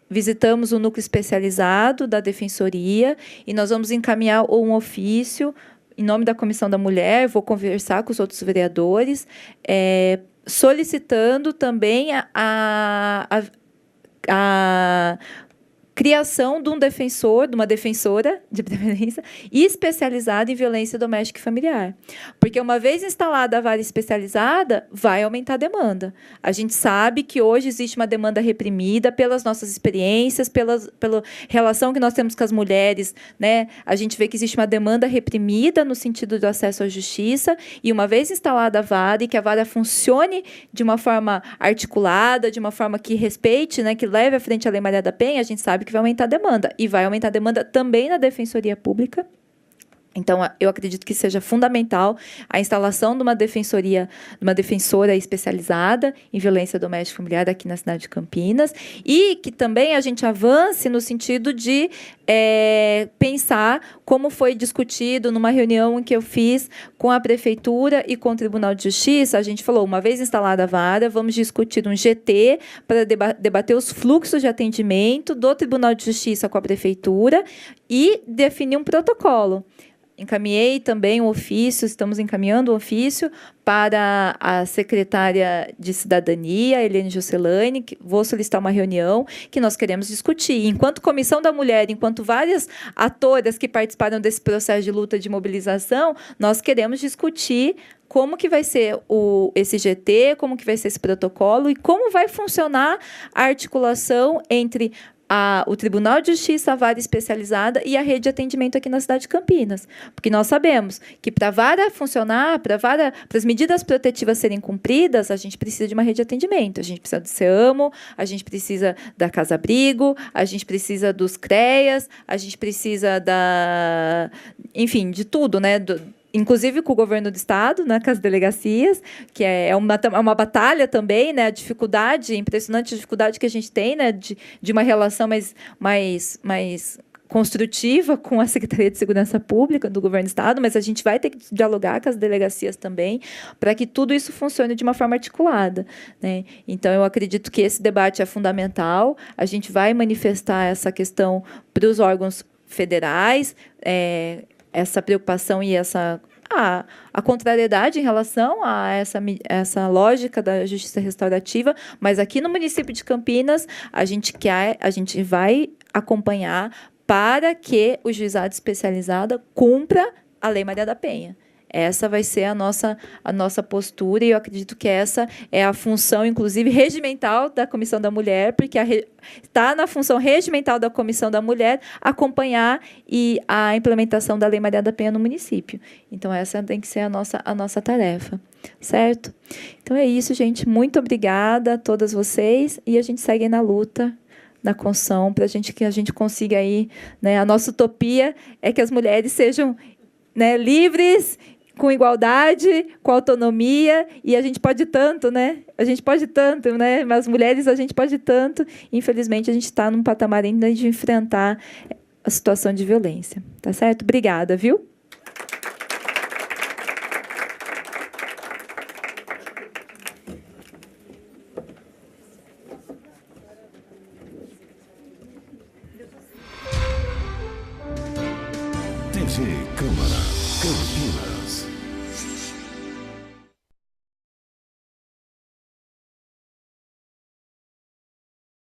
visitamos o núcleo especializado da Defensoria, e nós vamos encaminhar um ofício em nome da Comissão da Mulher, vou conversar com os outros vereadores, solicitando também a criação de um defensor, de uma defensora, de preferência, especializada em violência doméstica e familiar. Porque, uma vez instalada a vara especializada, vai aumentar a demanda. A gente sabe que hoje existe uma demanda reprimida pelas nossas experiências, pela relação que nós temos com as mulheres, né? A gente vê que existe uma demanda reprimida no sentido do acesso à justiça, e uma vez instalada a vara, e que a vara funcione de uma forma articulada, de uma forma que respeite, né, que leve à frente a Lei Maria da Penha, a gente sabe que vai aumentar a demanda. E vai aumentar a demanda também na Defensoria Pública, Então, eu acredito que seja fundamental a instalação de uma defensora especializada em violência doméstica e familiar aqui na cidade de Campinas, e que também a gente avance no sentido de pensar como foi discutido numa reunião em que eu fiz com a Prefeitura e com o Tribunal de Justiça. A gente falou, uma vez instalada a vara, vamos discutir um GT para debater os fluxos de atendimento do Tribunal de Justiça com a Prefeitura e definir um protocolo. Encaminhei também um ofício, estamos encaminhando um ofício para a secretária de Cidadania, Helene Juscelane, que vou solicitar uma reunião que nós queremos discutir. Enquanto Comissão da Mulher, enquanto várias atoras que participaram desse processo de luta de mobilização, nós queremos discutir como que vai ser esse GT, como que vai ser esse protocolo e como vai funcionar a articulação entre o Tribunal de Justiça, a vara especializada e a rede de atendimento aqui na cidade de Campinas. Porque nós sabemos que para a vara funcionar, para as medidas protetivas serem cumpridas, a gente precisa de uma rede de atendimento. A gente precisa do CEAMO, a gente precisa da Casa Abrigo, a gente precisa dos CREAS, a gente precisa enfim, de tudo, né? Inclusive com o governo do estado, né, com as delegacias, que é uma batalha também, né, impressionante a dificuldade que a gente tem, né, de uma relação mais construtiva com a Secretaria de Segurança Pública do governo do estado, mas a gente vai ter que dialogar com as delegacias também para que tudo isso funcione de uma forma articulada, né? Então, eu acredito que esse debate é fundamental, a gente vai manifestar essa questão para os órgãos federais, essa preocupação e a contrariedade em relação a essa lógica da justiça restaurativa, mas aqui no município de Campinas a gente vai acompanhar para que o juizado especializado cumpra a Lei Maria da Penha. Essa vai ser a nossa postura, e eu acredito que essa é a função, inclusive, regimental da Comissão da Mulher, porque está na função regimental da Comissão da Mulher acompanhar a implementação da Lei Maria da Penha no município. Então, essa tem que ser a nossa tarefa, certo? Então, é isso, gente. Muito obrigada a todas vocês, e a gente segue na luta, na construção, para que a gente consiga aí, né, a nossa utopia é que as mulheres sejam, né, livres, com igualdade, com autonomia, e a gente pode tanto, né? A gente pode tanto, né? Mas as mulheres, a gente pode tanto. Infelizmente, a gente está num patamar ainda de enfrentar a situação de violência. Tá certo? Obrigada, viu?